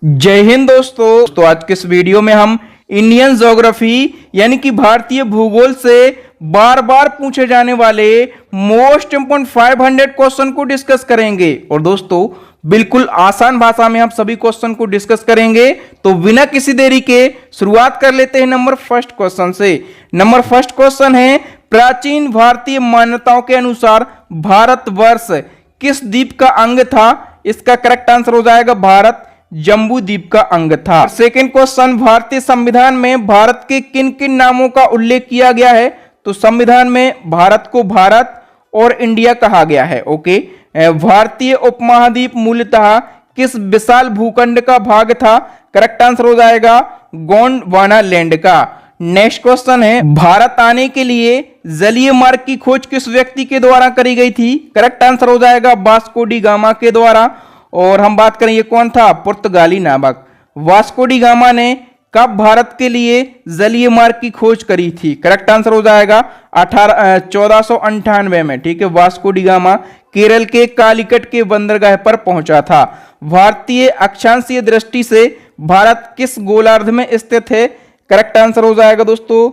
जय हिंद दोस्तों। तो आज के इस वीडियो में हम इंडियन ज्योग्राफी यानी कि भारतीय भूगोल से बार बार पूछे जाने वाले मोस्ट इंपोर्टेंट 500 क्वेश्चन को डिस्कस करेंगे। और दोस्तों बिल्कुल आसान भाषा में हम सभी क्वेश्चन को डिस्कस करेंगे। तो बिना किसी देरी के शुरुआत कर लेते हैं नंबर फर्स्ट क्वेश्चन से। नंबर फर्स्ट क्वेश्चन है, प्राचीन भारतीय मान्यताओं के अनुसार भारतवर्ष किस द्वीप का अंग था? इसका करेक्ट आंसर हो जाएगा भारत जम्बू द्वीप का अंग था। सेकंड क्वेश्चन, भारतीय संविधान में भारत के किन किन नामों का उल्लेख किया गया है? तो संविधान में भारत को भारत और इंडिया कहा गया है। ओके, भारतीय उपमहाद्वीप मूलतः किस विशाल भूखंड का भाग था? करेक्ट आंसर हो जाएगा गोंडवाना लैंड का। नेक्स्ट क्वेश्चन है, भारत आने के लिए जलीय मार्ग की खोज किस व्यक्ति के द्वारा करी गई थी? करेक्ट आंसर हो जाएगा वास्को डी गामा के द्वारा। और हम बात करें ये कौन था? पुर्तगाली नाविक वास्को डी गामा ने कब भारत के लिए जलीय मार्ग की खोज करी थी? करेक्ट आंसर हो जाएगा 1498 में। ठीक है, वास्को डी गामा केरल के कालीकट के बंदरगाह पर पहुंचा था। भारतीय अक्षांशीय दृष्टि से भारत किस गोलार्ध में स्थित है? करेक्ट आंसर हो जाएगा दोस्तों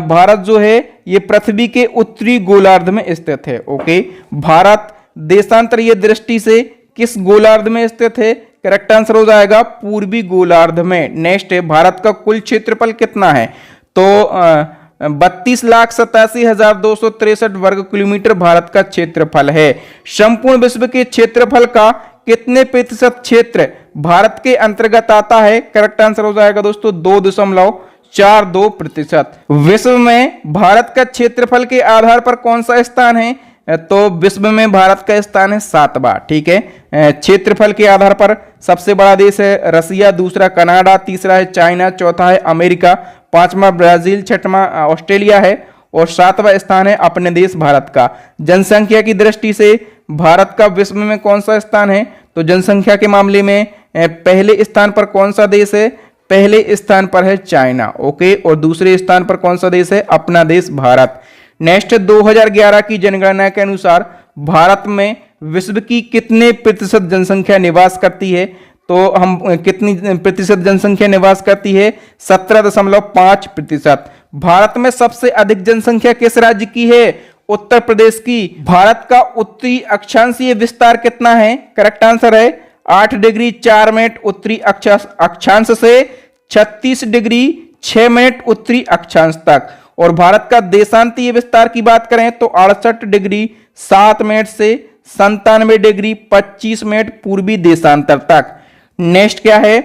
भारत जो है ये पृथ्वी के उत्तरी गोलार्ध में स्थित है। ओके, भारत देशांतरीय दृष्टि से किस गोलार्ध में स्थित है? करेक्ट आंसर हो जाएगा पूर्वी गोलार्ध में। नेक्स्ट है, भारत का कुल क्षेत्रफल कितना है? तो 32,87,263 वर्ग किलोमीटर भारत का क्षेत्रफल है। संपूर्ण विश्व के क्षेत्रफल का कितने प्रतिशत क्षेत्र भारत के अंतर्गत आता है? करेक्ट आंसर हो जाएगा दोस्तों 2.42%। विश्व में भारत का क्षेत्रफल के आधार पर कौन सा स्थान है? तो विश्व में भारत का स्थान है 7वां। ठीक है, क्षेत्रफल के आधार पर सबसे बड़ा देश है रसिया, दूसरा कनाडा, तीसरा है चाइना, चौथा है अमेरिका, पांचवा ब्राजील, छठवां ऑस्ट्रेलिया है और 7वां स्थान है अपने देश भारत का। जनसंख्या की दृष्टि से भारत का विश्व में कौन सा स्थान है? तो जनसंख्या के मामले में पहले स्थान पर कौन सा देश है? पहले स्थान पर है चाइना। ओके, और दूसरे स्थान पर कौन सा देश है? अपना देश भारत। नेक्स्ट 2011 की जनगणना के अनुसार भारत में विश्व की कितने प्रतिशत जनसंख्या निवास करती है? तो हम कितनी प्रतिशत जनसंख्या निवास करती है? 17.5%। भारत में सबसे अधिक जनसंख्या किस राज्य की है? उत्तर प्रदेश की। भारत का उत्तरी अक्षांशीय विस्तार कितना है? करेक्ट आंसर है 8 डिग्री 4 मिनट उत्तरी अक्षांश से 36 डिग्री 6 मिनट उत्तरी अक्षांश तक। और भारत का देशांतीय विस्तार की बात करें तो 68 डिग्री 7 मिनट से 97 डिग्री 25 मिनट पूर्वी देशांतर तक। नेक्स्ट क्या है,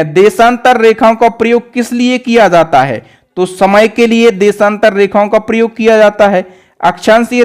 देशांतर रेखाओं का प्रयोग किस लिए किया जाता है? तो समय के लिए देशांतर रेखाओं का प्रयोग किया जाता है। अक्षांशीय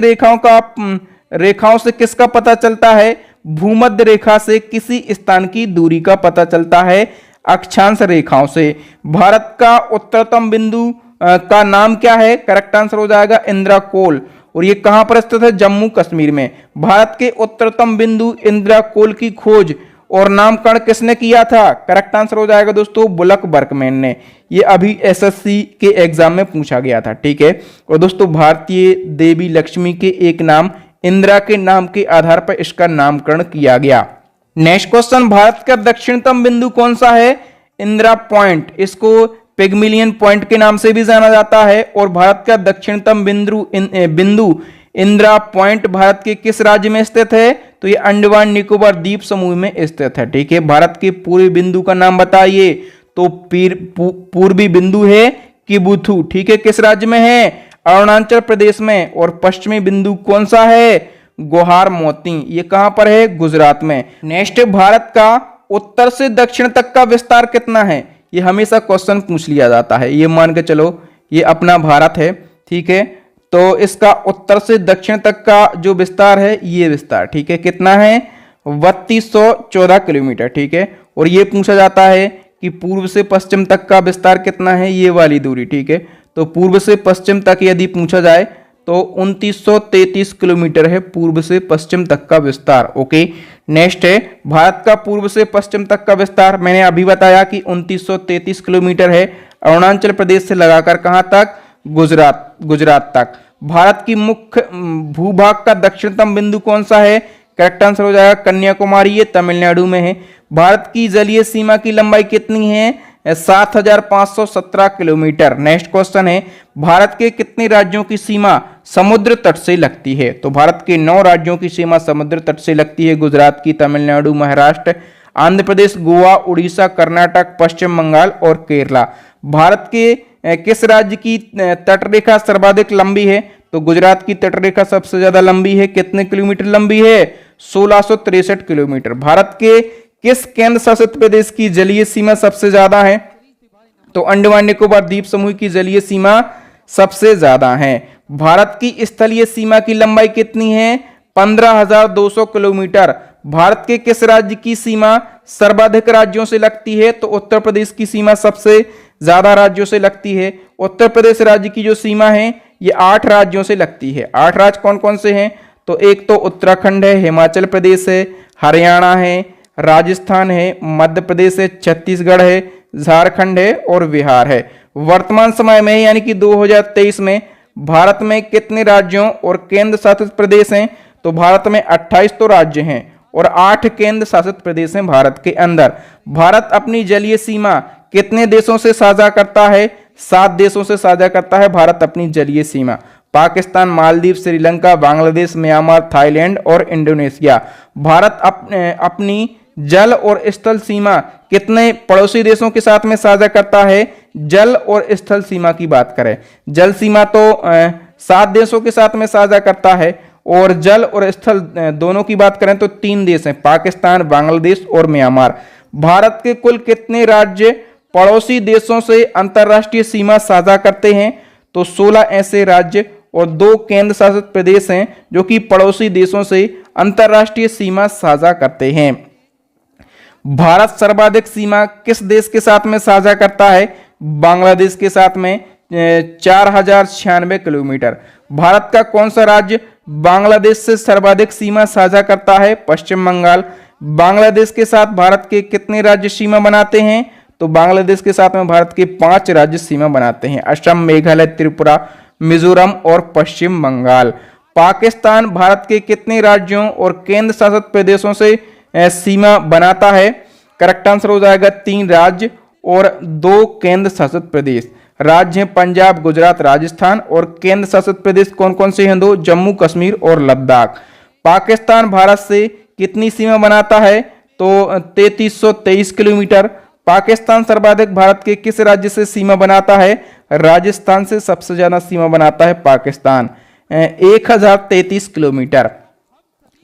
रेखाओं से किसका पता चलता है? भूमध्य रेखा से किसी स्थान की दूरी का पता चलता है अक्षांश रेखाओं से। भारत का उत्तरतम बिंदु का नाम क्या है? करेक्ट आंसर हो जाएगा इंदिरा कोल। और ये कहां पर स्थित है? जम्मू कश्मीर में। भारत के उत्तरतम बिंदु इंदिरा कोल की खोज और नामकरण किसने किया था? करेक्ट आंसर हो जाएगा दोस्तों बुलक बर्कमैन ने। ये अभी एसएससी के एग्जाम में पूछा गया था। ठीक है, और दोस्तों भारतीय देवी लक्ष्मी के एक नाम इंदिरा के नाम के आधार पर इसका नामकरण किया गया। नेक्स्ट क्वेश्चन, भारत का दक्षिणतम बिंदु कौन सा है? इंदिरा पॉइंट, इसको पिग्मिलियन पॉइंट के नाम से भी जाना जाता है। और भारत का दक्षिणतम बिंदु इंदिरा पॉइंट भारत के किस राज्य में स्थित है? तो ये अंडमान निकोबार द्वीप समूह में स्थित है। ठीक है, भारत के पूर्वी बिंदु का नाम बताइए। तो पूर्वी बिंदु है किबुथु। ठीक है, किस राज्य में है? अरुणाचल प्रदेश में। और पश्चिमी बिंदु कौन सा है? गोहार मोती, ये कहां पर है? गुजरात में। नेक्स्ट, भारत का उत्तर से दक्षिण तक का विस्तार कितना है? ये हमेशा क्वेश्चन पूछ लिया जाता है। ये मान के चलो ये अपना भारत है। ठीक है, तो इसका उत्तर से दक्षिण तक का जो विस्तार है ये विस्तार, ठीक है, कितना है? 3214 किलोमीटर। ठीक है, और ये पूछा जाता है कि पूर्व से पश्चिम तक का विस्तार कितना है? ये वाली दूरी। ठीक है, तो पूर्व से पश्चिम तक यदि पूछा जाए तो 2933 किलोमीटर है पूर्व से पश्चिम तक का विस्तार। ओके, नेक्स्ट है, भारत का पूर्व से पश्चिम तक का विस्तार मैंने अभी बताया कि 2933 किलोमीटर है। अरुणाचल प्रदेश से लगाकर कहां तक? गुजरात तक। भारत की मुख्य भूभाग का दक्षिणतम बिंदु कौन सा है? करेक्ट आंसर हो जाएगा कन्याकुमारी, ये तमिलनाडु में है। भारत की जलीय सीमा की लंबाई कितनी है? 7517 किलोमीटर। नेक्स्ट क्वेश्चन है, भारत के कितने राज्यों की सीमा समुद्र तट से लगती है? तो भारत के 9 राज्यों की सीमा समुद्र तट से लगती है। गुजरात की, तमिलनाडु, महाराष्ट्र, आंध्र प्रदेश, गोवा, उड़ीसा, कर्नाटक, पश्चिम बंगाल और केरला। भारत के किस राज्य की तटरेखा सर्वाधिक लंबी है? तो गुजरात की तटरेखा सबसे ज्यादा लंबी है। कितने किलोमीटर लंबी है? 1663 किलोमीटर। भारत के किस केंद्र शासित प्रदेश की जलीय सीमा सबसे ज्यादा है? तो अंडमान निकोबार द्वीप समूह की जलीय सीमा सबसे ज्यादा है। भारत की स्थलीय सीमा की लंबाई कितनी है? 15,200 किलोमीटर। भारत के किस राज्य की सीमा सर्वाधिक राज्यों से लगती है? तो उत्तर प्रदेश की सीमा सबसे ज्यादा राज्यों से लगती है। उत्तर प्रदेश राज्य की जो सीमा है ये 8 राज्यों से लगती है। 8 राज्य कौन कौन से हैं? तो एक तो उत्तराखंड है, हिमाचल प्रदेश है, हरियाणा है, राजस्थान है, मध्य प्रदेश है, छत्तीसगढ़ है, झारखंड है और बिहार है। वर्तमान समय में यानी कि 2023 में भारत में कितने राज्यों और केंद्र शासित प्रदेश हैं? तो भारत में 28 तो राज्य हैं और 8 केंद्र शासित प्रदेश हैं भारत के अंदर। भारत अपनी जलीय सीमा कितने देशों से साझा करता है? 7 देशों से साझा करता है भारत अपनी जलीय सीमा। पाकिस्तान, मालदीव, श्रीलंका, बांग्लादेश, म्यांमार, थाईलैंड और इंडोनेशिया। भारत अपनी जल और स्थल सीमा कितने पड़ोसी देशों के साथ में साझा करता है? जल और स्थल सीमा की बात करें, जल सीमा तो 7 देशों के साथ में साझा करता है और जल और स्थल दोनों की बात करें तो 3 देश हैं, पाकिस्तान, बांग्लादेश और म्यांमार। भारत के कुल कितने राज्य पड़ोसी देशों से अंतरराष्ट्रीय सीमा साझा करते हैं? तो 16 ऐसे राज्य और 2 केंद्र शासित प्रदेश हैं जो कि पड़ोसी देशों से अंतरराष्ट्रीय सीमा साझा करते हैं। भारत सर्वाधिक सीमा किस देश के साथ में साझा करता है? बांग्लादेश के साथ में 4096 किलोमीटर। भारत का कौन सा राज्य बांग्लादेश से सर्वाधिक सीमा साझा करता है? पश्चिम बंगाल। बांग्लादेश के साथ भारत के कितने राज्य सीमा बनाते हैं? तो बांग्लादेश के साथ में भारत के 5 राज्य सीमा बनाते हैं, असम, मेघालय, त्रिपुरा, मिजोरम और पश्चिम बंगाल। पाकिस्तान भारत के कितने राज्यों और केंद्र शासित प्रदेशों से सीमा बनाता है? करेक्ट आंसर हो जाएगा 3 राज्य और 2 केंद्र शासित प्रदेश। राज्य हैं पंजाब, गुजरात, राजस्थान और केंद्र शासित प्रदेश कौन कौन से हैं? 2, जम्मू कश्मीर और लद्दाख। पाकिस्तान भारत से कितनी सीमा बनाता है? तो 3323 किलोमीटर। पाकिस्तान सर्वाधिक भारत के किस राज्य से सीमा बनाता है? राजस्थान से सबसे ज्यादा सीमा बनाता है पाकिस्तान, 1033 किलोमीटर।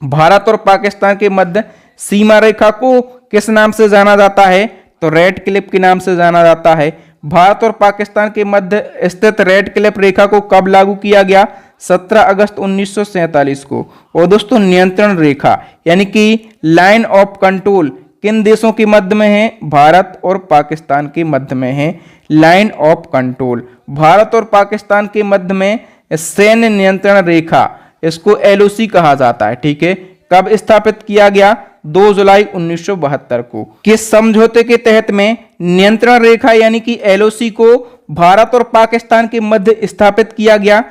भारत और पाकिस्तान के मध्य सीमा रेखा को किस नाम से जाना जाता है? तो रेड क्लिफ के नाम से जाना जाता है। भारत और पाकिस्तान के मध्य स्थित रेड क्लिफ रेखा को कब लागू किया गया? 17 अगस्त 1947 को। और दोस्तों नियंत्रण रेखा यानी कि लाइन ऑफ कंट्रोल किन देशों के मध्य में है? भारत और पाकिस्तान के मध्य में है लाइन ऑफ कंट्रोल। भारत और पाकिस्तान के मध्य में सैन्य नियंत्रण रेखा, इसको एलओसी कहा जाता है, ठीक है। कब स्थापित किया गया? 2 जुलाई 1972 को। किस समझौते के तहत में नियंत्रण रेखा यानी कि एलओसी को भारत और पाकिस्तान के मध्य स्थापित किया गया?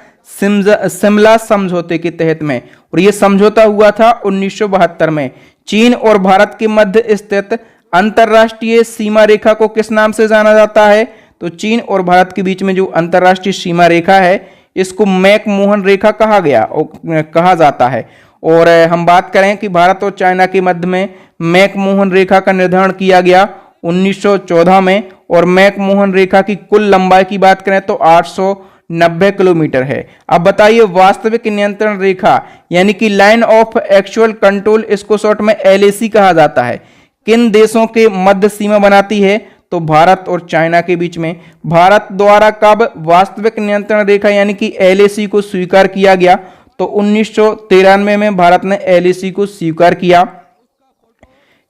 शिमला समझौते के तहत में। और यह समझौता हुआ था 1972 में। चीन और भारत के मध्य स्थित अंतरराष्ट्रीय सीमा रेखा को किस नाम से जाना जाता है? तो चीन और भारत के बीच में जो अंतरराष्ट्रीय सीमा रेखा है इसको मैकमोहन रेखा कहा जाता है। और हम बात करें कि भारत और चाइना के मध्य में मैकमोहन रेखा का निर्धारण किया गया 1914 में। और मैकमोहन रेखा की कुल लंबाई की बात करें तो 890 किलोमीटर है। अब बताइए वास्तविक नियंत्रण रेखा यानी कि लाइन ऑफ एक्चुअल कंट्रोल, इसको शॉर्ट में एलएसी कहा जाता है, किन देशों के मध्य सीमा बनाती है? तो भारत और चाइना के बीच में। भारत द्वारा कब वास्तविक नियंत्रण रेखा यानी कि एलएसी को स्वीकार किया गया? तो 1993 में भारत ने एलएसी को स्वीकार किया।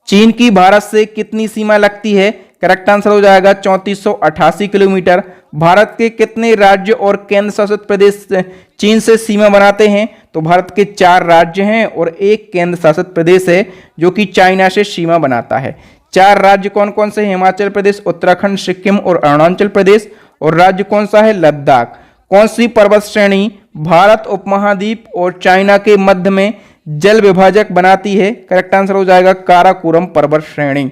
चीन की भारत से कितनी सीमा लगती है? करेक्ट आंसर हो जाएगा 3488 किलोमीटर। भारत के कितने राज्य और केंद्र शासित प्रदेश चीन से सीमा बनाते हैं? तो भारत के 4 राज्य हैं और 1 केंद्र शासित प्रदेश है जो कि चाइना से सीमा बनाता है। 4 राज्य कौन कौन से? हिमाचल प्रदेश, उत्तराखंड, सिक्किम और अरुणाचल प्रदेश। और राज्य कौन सा है? लद्दाख। कौन सी पर्वत श्रेणी भारत उपमहाद्वीप और चाइना के मध्य में जल विभाजक बनाती है? करेक्ट आंसर हो जाएगा काराकोरम पर्वत श्रेणी।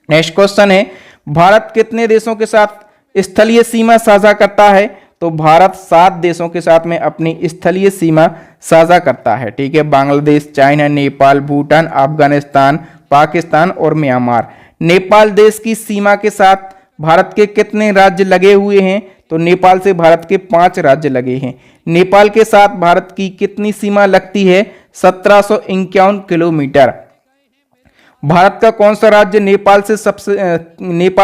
नेक्स्ट क्वेश्चन है, भारत कितने देशों के साथ स्थलीय सीमा साझा करता है? तो भारत 7 देशों के साथ में अपनी स्थलीय सीमा साझा करता है। ठीक है, बांग्लादेश, चाइना, नेपाल, भूटान, अफगानिस्तान, पाकिस्तान और म्यांमार। नेपाल देश की सीमा के साथ भारत के कितने राज्य लगे हुए हैं? तो नेपाल से भारत के 5 राज्य लगे हैं। नेपाल के साथ भारत की कितनी सीमा लगती है? 1751 किलोमीटर। भारत का कौन सा राज्य नेपाल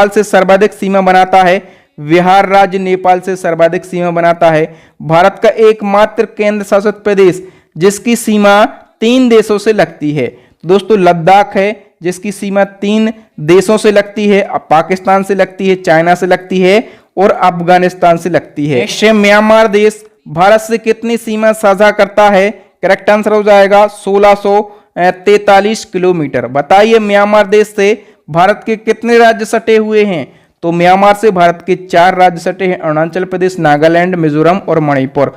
से सर्वाधिक सीमा बनाता है? बिहार राज्य नेपाल से सर्वाधिक सीमा बनाता है। भारत का एकमात्र केंद्र शासित प्रदेश जिसकी सीमा 3 देशों से लगती है, दोस्तों लद्दाख है, जिसकी सीमा 3 देशों से लगती है, पाकिस्तान से लगती है, चाइना से लगती है और अफगानिस्तान से लगती है। म्यांमार देश भारत से कितनी सीमा साझा करता है? करेक्ट आंसर हो जाएगा 1643 किलोमीटर। बताइए म्यांमार देश से भारत के कितने राज्य सटे हुए हैं? तो म्यांमार से भारत के 4 राज्य सटे हैं, अरुणाचल प्रदेश, नागालैंड, मिजोरम और मणिपुर।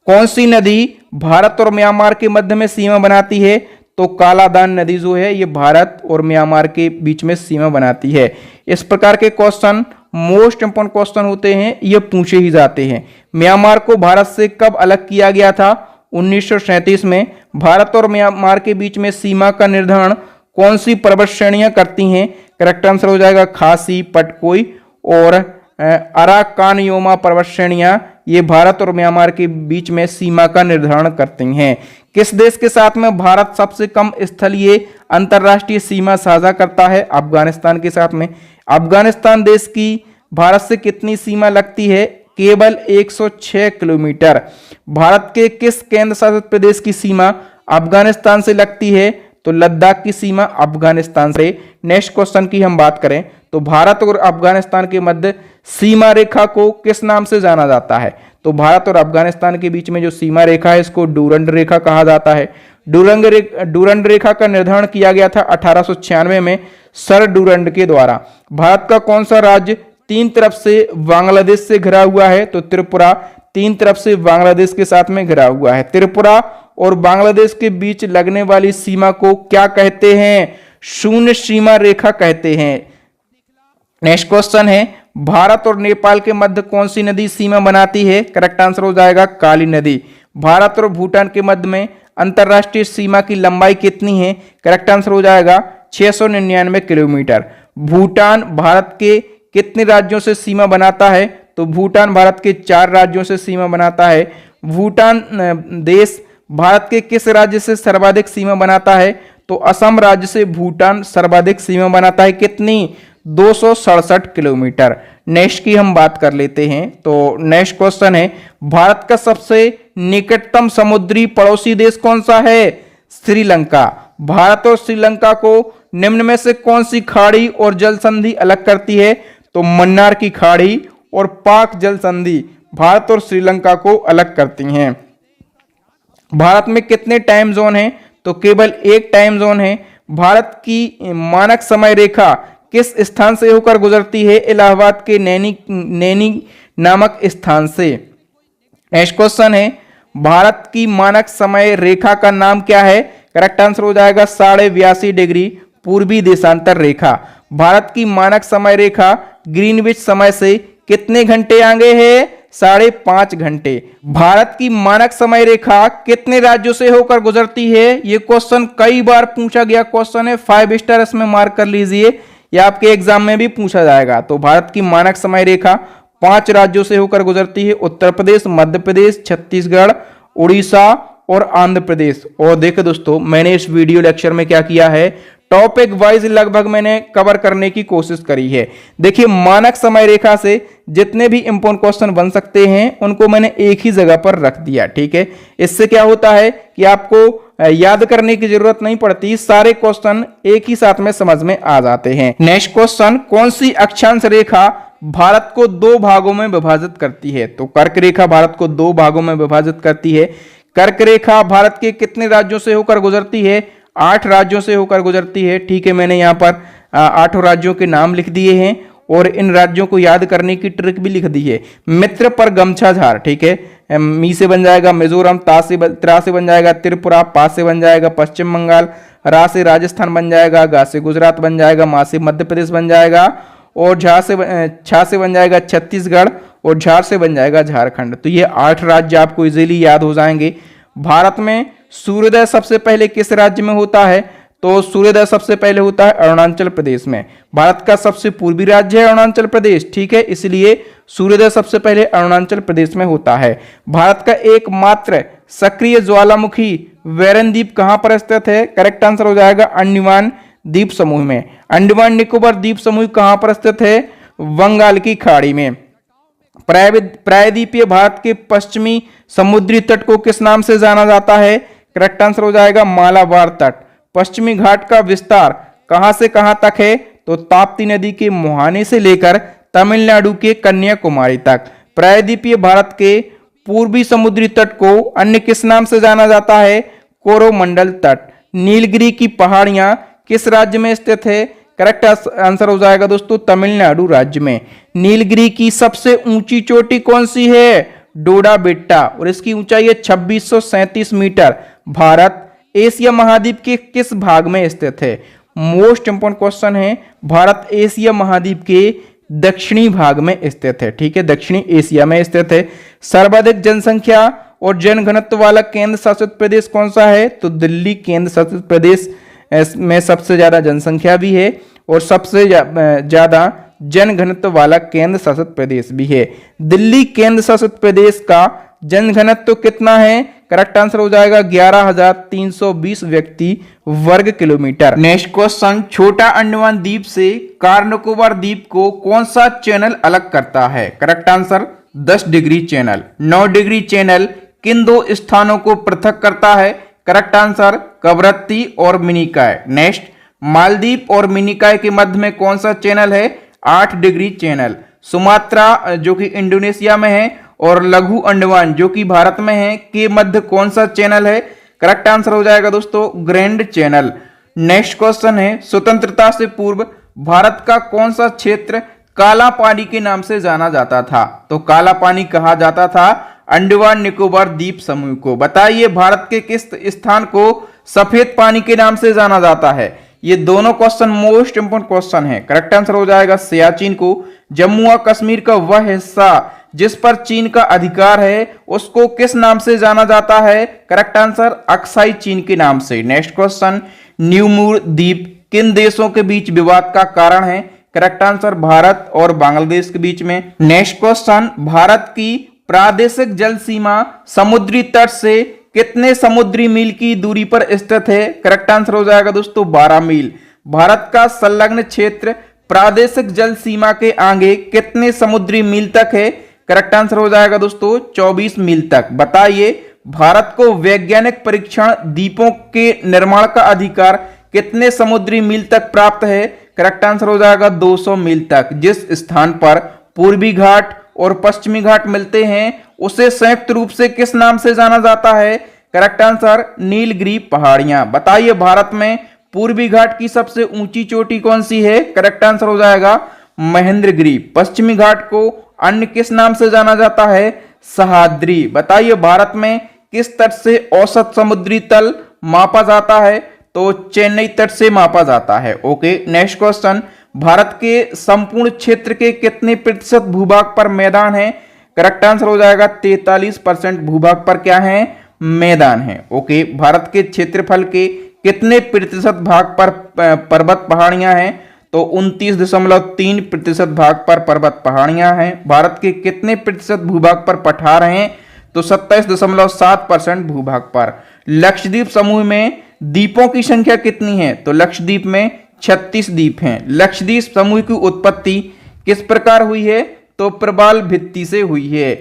कौन सी नदी भारत और म्यांमार के मध्य में सीमा बनाती है? तो कालादान नदी जो है ये भारत और म्यांमार के बीच में सीमा बनाती है। इस प्रकार के क्वेश्चन मोस्ट इंपोर्टेंट क्वेश्चन होते हैं, ये पूछे ही जाते हैं। म्यांमार को भारत से कब अलग किया गया था? 1937 में। भारत और म्यांमार के बीच में सीमा का निर्धारण कौन सी पर्वत श्रेणियां करती हैं? करेक्ट आंसर हो जाएगा खासी, पटकोई और अराकानयोमा पर्वत श्रेणियां, ये भारत और म्यांमार के बीच में सीमा का निर्धारण करती हैं। किस देश के साथ में भारत सबसे कम स्थलीय अंतरराष्ट्रीय सीमा साझा करता है? अफगानिस्तान के साथ में। अफगानिस्तान देश की भारत से कितनी सीमा लगती है? केवल 106 किलोमीटर। भारत के किस केंद्र शासित प्रदेश की सीमा अफगानिस्तान से लगती है? तो लद्दाख की सीमा अफगानिस्तान से। नेक्स्ट क्वेश्चन की हम बात करें तो भारत और अफगानिस्तान के मध्य सीमा रेखा को किस नाम से जाना जाता है? तो भारत और अफगानिस्तान के बीच में जो सीमा रेखा है इसको डूरंड रेखा कहा जाता है। डूरंड रेखा का निर्धारण किया गया था 1896 में सर डूरंड के द्वारा। भारत का कौन सा राज्य 3 तरफ से बांग्लादेश से घिरा हुआ है? तो त्रिपुरा 3 तरफ से बांग्लादेश के साथ में घिरा हुआ है। त्रिपुरा और बांग्लादेश के बीच लगने वाली सीमा को क्या कहते हैं? शून्य सीमा रेखा कहते हैं। नेक्स्ट क्वेश्चन है, भारत और नेपाल के मध्य कौन सी नदी सीमा बनाती है? करेक्ट आंसर हो जाएगा काली नदी। भारत और भूटान के मध्य में अंतरराष्ट्रीय सीमा की लंबाई कितनी है? करेक्ट आंसर हो जाएगा 699 किलोमीटर। भूटान भारत के कितने राज्यों से सीमा बनाता है? तो भूटान भारत के 4 राज्यों से सीमा बनाता है। भूटान देश भारत के किस राज्य से सर्वाधिक सीमा बनाता है? तो असम राज्य से भूटान सर्वाधिक सीमा बनाता है। कितनी? 267 किलोमीटर। नेक्स्ट की हम बात कर लेते हैं। तो नेक्स्ट क्वेश्चन है, भारत का सबसे निकटतम समुद्री पड़ोसी देश कौन सा है? श्रीलंका। भारत और श्रीलंका को निम्न में से कौन सी खाड़ी और जल संधि अलग करती है? तो मन्नार की खाड़ी और पाक जल संधि भारत और श्रीलंका को अलग करती हैं। भारत में कितने टाइम जोन हैं? तो केवल एक टाइम जोन है। भारत की मानक समय रेखा किस स्थान से होकर गुजरती है? इलाहाबाद के नैनी नामक स्थान से। नेक्स्ट क्वेश्चन है, भारत की मानक समय रेखा का नाम क्या है? करेक्ट आंसर हो जाएगा 82.5 डिग्री पूर्वी देशांतर रेखा। भारत की मानक समय रेखा ग्रीनविच समय से कितने घंटे आगे है? 5.5 घंटे। भारत की मानक समय रेखा कितने राज्यों से होकर गुजरती है? ये क्वेश्चन कई बार पूछा गया क्वेश्चन है, 5 स्टार इसमें मार्क कर लीजिए, यह आपके एग्जाम में भी पूछा जाएगा। तो भारत की मानक समय रेखा 5 राज्यों से होकर गुजरती है, उत्तर प्रदेश, मध्य प्रदेश, छत्तीसगढ़, उड़ीसा और आंध्र प्रदेश। और देखो दोस्तों, मैंने इस वीडियो लेक्चर में क्या किया है, टॉपिक वाइज लगभग मैंने कवर करने की कोशिश करी है। देखिए, मानक समय रेखा से जितने भी इंपॉर्टेंट क्वेश्चन बन सकते हैं उनको मैंने एक ही जगह पर रख दिया। ठीक है, इससे क्या होता है कि आपको याद करने की जरूरत नहीं पड़ती, सारे क्वेश्चन एक ही साथ में समझ में आ जाते हैं। नेक्स्ट क्वेश्चन, कौन सी अक्षांश रेखा भारत को 2 भागों में विभाजित करती है? तो कर्क रेखा भारत को 2 भागों में विभाजित करती है। कर्क रेखा भारत के कितने राज्यों से होकर गुजरती है? 8 राज्यों से होकर गुजरती है। ठीक है, मैंने यहाँ पर 8 राज्यों के नाम लिख दिए हैं और इन राज्यों को याद करने की ट्रिक भी लिख दी है। मित्र पर गमछा झार, ठीक है, मी से बन जाएगा मिजोरम, त्रा से बन जाएगा त्रिपुरा, पा से बन जाएगा पश्चिम बंगाल, रा से राजस्थान बन जाएगा, गा से गुजरात बन जाएगा, मा से मध्य प्रदेश बन जाएगा, और छा से बन जाएगा छत्तीसगढ़, और झार से बन जाएगा झारखंड। तो ये 8 राज्य आपको इजीली याद हो जाएंगे। भारत में सूर्योदय सबसे पहले किस राज्य में होता है? तो सूर्योदय सबसे पहले होता है अरुणाचल प्रदेश में। भारत का सबसे पूर्वी राज्य है अरुणाचल प्रदेश, ठीक है, इसलिए सूर्योदय सबसे पहले अरुणाचल प्रदेश में होता है। भारत का एकमात्र सक्रिय ज्वालामुखी वैरन द्वीप कहां पर स्थित है? करेक्ट आंसर हो जाएगा अंडमान द्वीप समूह में। अंडमान निकोबार द्वीप समूह कहां पर स्थित है? बंगाल की खाड़ी में। प्रायद्वीपीय भारत के पश्चिमी समुद्री तट को किस नाम से जाना जाता है? करेक्ट आंसर हो जाएगा मालाबार तट। पश्चिमी घाट का विस्तार कहां से कहां तक है? तो ताप्ती नदी के मुहाने से लेकर तमिलनाडु के कन्याकुमारी तक। प्रायद्वीपीय भारत के पूर्वी समुद्री तट को अन्य किस नाम से जाना जाता है? कोरोमंडल तट। नीलगिरी की पहाड़ियां किस राज्य में स्थित है? करेक्ट आंसर हो जाएगा दोस्तों तमिलनाडु राज्य में। नीलगिरी की सबसे ऊंची चोटी कौन सी है? डोडा बेट्टा, और इसकी ऊंचाई है 2637 मीटर। भारत एशिया महाद्वीप के किस भाग में स्थित है? मोस्ट इंपोर्टेंट क्वेश्चन है। भारत एशिया महाद्वीप के दक्षिणी भाग में स्थित है, ठीक है, दक्षिणी एशिया में स्थित है। सर्वाधिक जनसंख्या और जनघनत्व वाला केंद्र शासित प्रदेश कौन सा है? तो दिल्ली केंद्र शासित प्रदेश में सबसे ज्यादा जनसंख्या भी है और सबसे ज्यादा जनघनत्व वाला केंद्र शासित प्रदेश भी है। दिल्ली केंद्र शासित प्रदेश का जनघनत्व कितना है? करेक्ट आंसर हो जाएगा 11,320 व्यक्ति वर्ग किलोमीटर। नेक्स्ट क्वेश्चन, छोटा अंडमान द्वीप से कार निकोबार द्वीप को कौन सा चैनल अलग करता है? Correct answer 10 degree channel. 9 degree channel किन 2 स्थानों को पृथक करता है? करेक्ट आंसर कवरत्ती और मिनिकॉय। नेक्स्ट, मालदीव और मिनिकॉय के मध्य में कौन सा चैनल है? 8 डिग्री चैनल। सुमात्रा जो कि इंडोनेशिया में है और लघु अंडमान जो कि भारत में है के मध्य कौन सा चैनल है? करेक्ट आंसर हो जाएगा दोस्तों ग्रैंड चैनल। नेक्स्ट क्वेश्चन है, स्वतंत्रता से पूर्व भारत का कौन सा क्षेत्र काला पानी के नाम से जाना जाता था? तो काला पानी कहा जाता था अंडमान निकोबार द्वीप समूह को। बताइए भारत के किस स्थान को सफेद पानी के नाम से जाना जाता है? ये दोनों क्वेश्चन मोस्ट इंपोर्टेंट क्वेश्चन है। करेक्ट आंसर हो जाएगा सियाचिन को। जम्मू और कश्मीर का वह हिस्सा जिस पर चीन का अधिकार है उसको किस नाम से जाना जाता है? करेक्ट आंसर अक्साई चीन के नाम से। नेक्स्ट क्वेश्चन, न्यूमूर द्वीप किन देशों के बीच विवाद का कारण है? करेक्ट आंसर भारत और बांग्लादेश के बीच में। नेक्स्ट क्वेश्चन, भारत की प्रादेशिक जल सीमा समुद्री तट से कितने समुद्री मील की दूरी पर स्थित है? करेक्ट आंसर हो जाएगा दोस्तों 12 मील। भारत का संलग्न क्षेत्र प्रादेशिक जल सीमा के आगे कितने समुद्री मील तक है? करेक्ट आंसर हो जाएगा दोस्तों 24 मील तक। बताइए भारत को वैज्ञानिक परीक्षण द्वीपों के निर्माण का अधिकार कितने समुद्री मील तक प्राप्त है? करेक्ट आंसर हो जाएगा 200 मील तक। जिस स्थान पर पूर्वी घाट और पश्चिमी घाट मिलते हैं उसे संयुक्त रूप से किस नाम से जाना जाता है? करेक्ट आंसर नीलगिरी पहाड़ियां। बताइए भारत में पूर्वी घाट की सबसे ऊंची चोटी कौन सी है? करेक्ट आंसर हो जाएगा महेंद्रगिरी। पश्चिमी घाट को अन्य किस नाम से जाना जाता है? सह्याद्री। बताइए भारत में किस तट से औसत समुद्री तल मापा जाता है? तो चेन्नई तट से मापा जाता है। ओके, नेक्स्ट क्वेश्चन, भारत के संपूर्ण क्षेत्र के कितने प्रतिशत भूभाग पर मैदान है? करेक्ट आंसर हो जाएगा 43% भूभाग पर क्या है? मैदान है। ओके, भारत के क्षेत्रफल के कितने प्रतिशत भाग पर पर्वत पहाड़ियां हैं? तो 29.3% भाग पर पर्वत पहाड़ियां हैं। भारत के कितने प्रतिशत भूभाग पर पठार हैं? तो 27.7% भूभाग पर। लक्षद्वीप समूह में द्वीपों की संख्या कितनी है? तो लक्षद्वीप में 36 द्वीप हैं। लक्षद्वीप समूह की उत्पत्ति किस प्रकार हुई है? तो प्रबाल भित्ति से हुई है।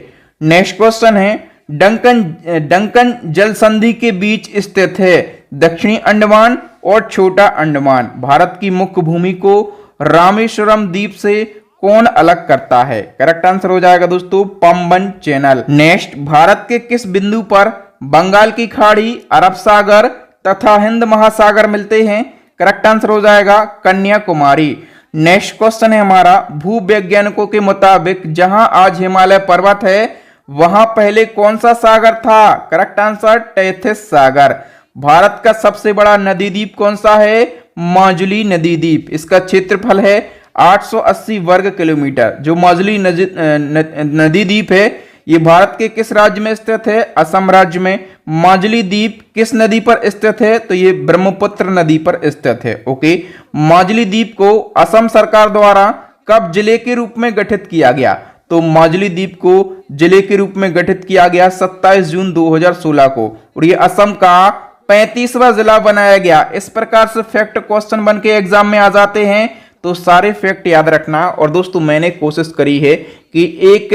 नेक्स्ट क्वेश्चन है, डंकन जल संधि के बीच स्थित है दक्षिणी अंडमान और छोटा अंडमान। भारत की मुख्य भूमि को रामेश्वरम द्वीप से कौन अलग करता है? करेक्ट आंसर हो जाएगा दोस्तों पंबन चैनल। नेक्स्ट, भारत के किस बिंदु पर बंगाल की खाड़ी, अरब सागर तथा हिंद महासागर मिलते हैं? करेक्ट आंसर हो जाएगा कन्याकुमारी। नेक्स्ट क्वेश्चन है हमारा, भूवैज्ञानिकों के मुताबिक जहां आज हिमालय पर्वत है वहां पहले कौन सा सागर था? करेक्ट आंसर टेथिस सागर। भारत का सबसे बड़ा नदी द्वीप कौन सा है? माजुली नदी द्वीप। इसका क्षेत्रफल है 880 वर्ग किलोमीटर। जो माजुली नदी द्वीप है ये भारत के किस राज्य में स्थित है? असम राज्य में। माजुली द्वीप किस नदी पर स्थित है? तो ये ब्रह्मपुत्र नदी पर स्थित है। ओके, माजुली द्वीप को असम सरकार द्वारा कब जिले के रूप में गठित किया गया? तो माजुली द्वीप को जिले के रूप में गठित किया गया 27 जून 2016 को, और ये असम का 35वां जिला बनाया गया। इस प्रकार से फैक्ट क्वेश्चन बन के एग्जाम में आ जाते हैं, तो सारे फैक्ट याद रखना। और दोस्तों मैंने कोशिश करी है कि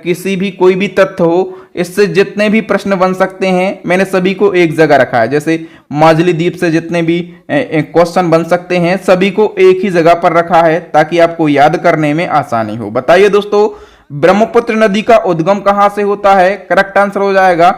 किसी भी कोई भी तथ्य हो, इससे जितने भी प्रश्न बन सकते हैं मैंने सभी को एक जगह रखा है। जैसे माजुली द्वीप से जितने भी क्वेश्चन बन सकते हैं सभी को एक ही जगह पर रखा है ताकि आपको याद करने में आसानी हो। बताइए दोस्तों, ब्रह्मपुत्र नदी का उद्गम कहां से होता है? करेक्ट आंसर हो जाएगा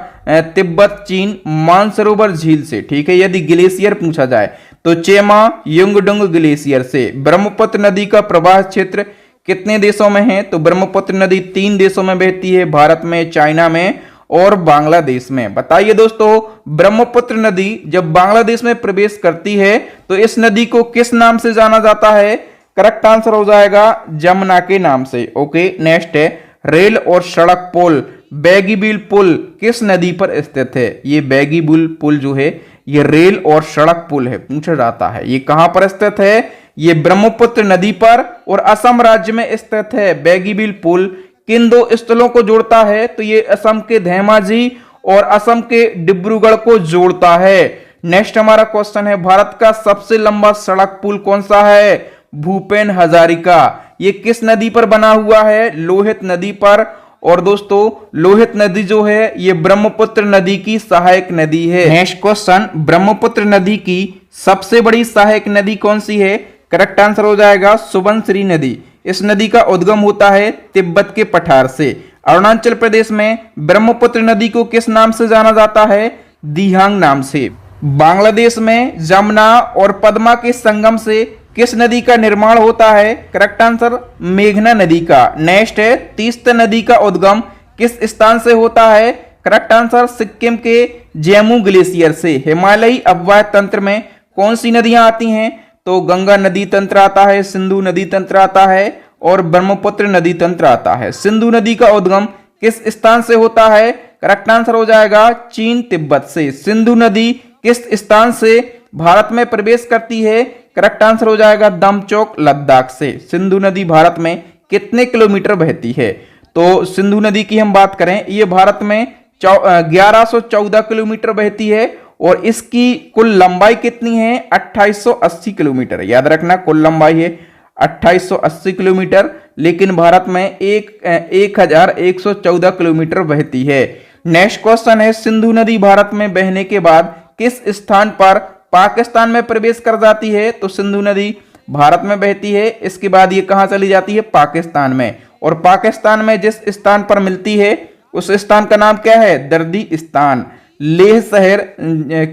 तिब्बत चीन मानसरोवर झील से। ठीक है, यदि ग्लेशियर पूछा जाए तो चेमा युंगडुंग ग्लेशियर से। ब्रह्मपुत्र नदी का प्रवाह क्षेत्र कितने देशों में है? तो ब्रह्मपुत्र नदी 3 देशों में बहती है, भारत में, चाइना में और बांग्लादेश में। बताइए दोस्तों, ब्रह्मपुत्र नदी जब बांग्लादेश में प्रवेश करती है तो इस नदी को किस नाम से जाना जाता है? करेक्ट आंसर हो जाएगा जमुना के नाम से। ओके, नेक्स्ट है रेल और सड़क पुल बैगीबील पुल किस नदी पर स्थित है? ये बैगीबील पुल जो है ये रेल और सड़क पुल है, पूछा जाता है। ये कहां पर स्थित है? ये ब्रह्मपुत्र नदी पर और असम राज्य में स्थित है। बैगीबील पुल किन दो स्थलों को जोड़ता है? तो ये असम के धेमाजी और असम के डिब्रूगढ़ को जोड़ता है। नेक्स्ट हमारा क्वेश्चन है, भारत का सबसे लंबा सड़क पुल कौन सा है? भूपेन हजारिका। ये किस नदी पर बना हुआ है? लोहित नदी पर। और दोस्तों लोहित नदी जो है ये ब्रह्मपुत्र नदी की सहायक नदी है। नेक्स्ट क्वेश्चन, ब्रह्मपुत्र नदी की सबसे बड़ी सहायक नदी कौन सी है? करेक्ट आंसर हो जाएगा सुबनसिरी नदी। इस नदी का उद्गम होता है तिब्बत के पठार से। अरुणाचल प्रदेश में ब्रह्मपुत्र नदी को किस नाम से जाना जाता है? दिहांग नाम से। बांग्लादेश में जमुना और पद्मा के संगम से किस नदी का निर्माण होता है? करेक्ट आंसर मेघना नदी का। नेक्स्ट है, तीस्ता नदी का उद्गम किस स्थान से होता है? करेक्ट आंसर सिक्किम के जेमू ग्लेशियर से। हिमालयी अपवाह तंत्र में कौन सी नदियां आती हैं? तो गंगा नदी तंत्र आता है, सिंधु नदी तंत्र आता है और ब्रह्मपुत्र नदी तंत्र आता है। सिंधु नदी का उद्गम किस स्थान से होता है? करेक्ट आंसर हो जाएगा चीन तिब्बत से। सिंधु नदी किस स्थान से भारत में प्रवेश करती है? करेक्ट आंसर हो जाएगा दमचौक लद्दाख से। सिंधु नदी भारत में कितने किलोमीटर बहती है? तो सिंधु नदी की हम बात करें, ये भारत में 1114 किलोमीटर बहती है और इसकी कुल लंबाई कितनी है? 2880 किलोमीटर। याद रखना कुल लंबाई है 2880 किलोमीटर, लेकिन भारत में 1114 किलोमीटर बहती है। नेक्स्ट क्वेश्चन है, सिंधु नदी भारत में बहने के बाद किस स्थान पर पाकिस्तान में प्रवेश कर जाती है? तो सिंधु नदी भारत में बहती है, इसके बाद ये कहां चली जाती है? पाकिस्तान में। और पाकिस्तान में जिस स्थान पर मिलती है उस स्थान का नाम क्या है? दर्दिस्तान। लेह शहर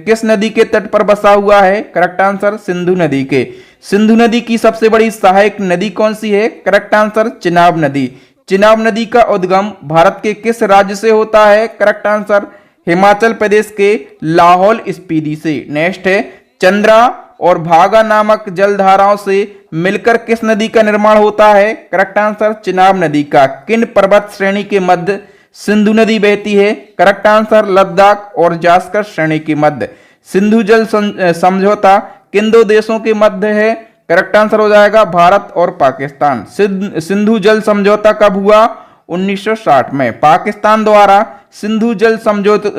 किस नदी के तट पर बसा हुआ है? करेक्ट आंसर सिंधु नदी के। सिंधु नदी की सबसे बड़ी सहायक नदी कौन सी है? करेक्ट आंसर चिनाब नदी। चिनाब नदी का उद्गम भारत के किस राज्य से होता है? करेक्ट आंसर हिमाचल प्रदेश के लाहौल स्पीति से। नेक्स्ट है, चंद्रा और भागा नामक जलधाराओं से मिलकर किस नदी का निर्माण होता है? करेक्ट आंसर चिनाब नदी का। किन पर्वत श्रेणी के मध्य सिंधु नदी बहती है? करेक्ट आंसर लद्दाख और जास्कर श्रेणी के मध्य। सिंधु जल समझौता किन दो देशों के मध्य है? करेक्ट आंसर हो जाएगा भारत और पाकिस्तान। सिंधु जल समझौता कब हुआ? 1960 में। पाकिस्तान द्वारा सिंधु जल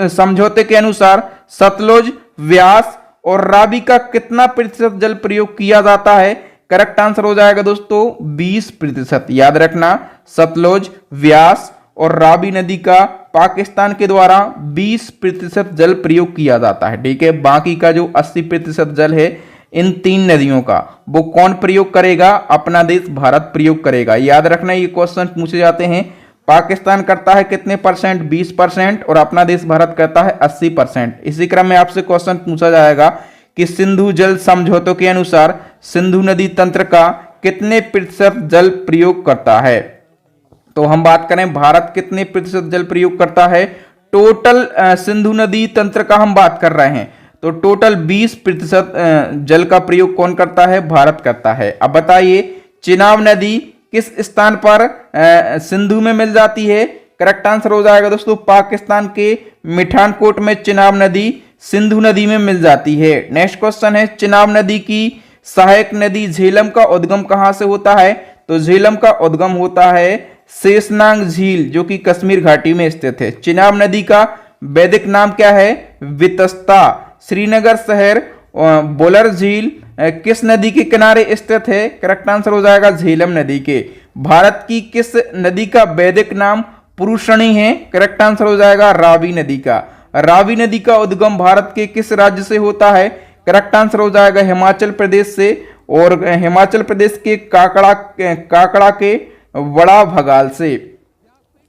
समझौते के अनुसार सतलुज, व्यास और रावी का कितना प्रतिशत जल प्रयोग किया जाता है? करेक्ट आंसर हो जाएगा दोस्तों 20%। याद रखना सतलुज, व्यास और रावी नदी का पाकिस्तान के द्वारा 20% जल प्रयोग किया जाता है। ठीक है, बाकी का जो 80% जल है इन 3 नदियों का वो कौन प्रयोग करेगा? अपना देश भारत प्रयोग करेगा। याद रखना ये क्वेश्चन पूछे जाते हैं। पाकिस्तान करता है कितने परसेंट? 20% और अपना देश भारत करता है 80%। इसी क्रम में आपसे क्वेश्चन पूछा जाएगा कि सिंधु जल समझौतों के अनुसार सिंधु नदी तंत्र का कितने प्रतिशत जल प्रयोग करता है? तो हम बात करें भारत कितने प्रतिशत जल प्रयोग करता है, टोटल सिंधु नदी तंत्र का हम बात कर रहे हैं, तो टोटल 20% जल का प्रयोग कौन करता है, भारत करता है। अब बताइए चिनाब नदी किस स्थान पर सिंधु में मिल जाती है, करेक्ट आंसर हो जाएगा दोस्तों पाकिस्तान के मिठानकोट में चिनाब नदी सिंधु नदी में मिल जाती है। नेक्स्ट क्वेश्चन है चिनाब नदी की सहायक नदी झेलम का उद्गम कहां से होता है, तो झेलम का उद्गम होता है शेषनाग झील जो कि कश्मीर घाटी में स्थित है। चिनाब नदी का वैदिक नाम क्या है, वितस्ता। श्रीनगर शहर बोलर झील किस नदी के किनारे स्थित है, करेक्ट आंसर हो जाएगा झेलम नदी के। भारत की किस नदी का वैदिक नाम पुरुषणी है, करेक्ट आंसर हो जाएगा रावी नदी का। रावी नदी का उद्गम भारत के किस राज्य से होता है, करेक्ट आंसर हो जाएगा हिमाचल प्रदेश से, और हिमाचल प्रदेश के काकड़ा के बड़ा भगाल से।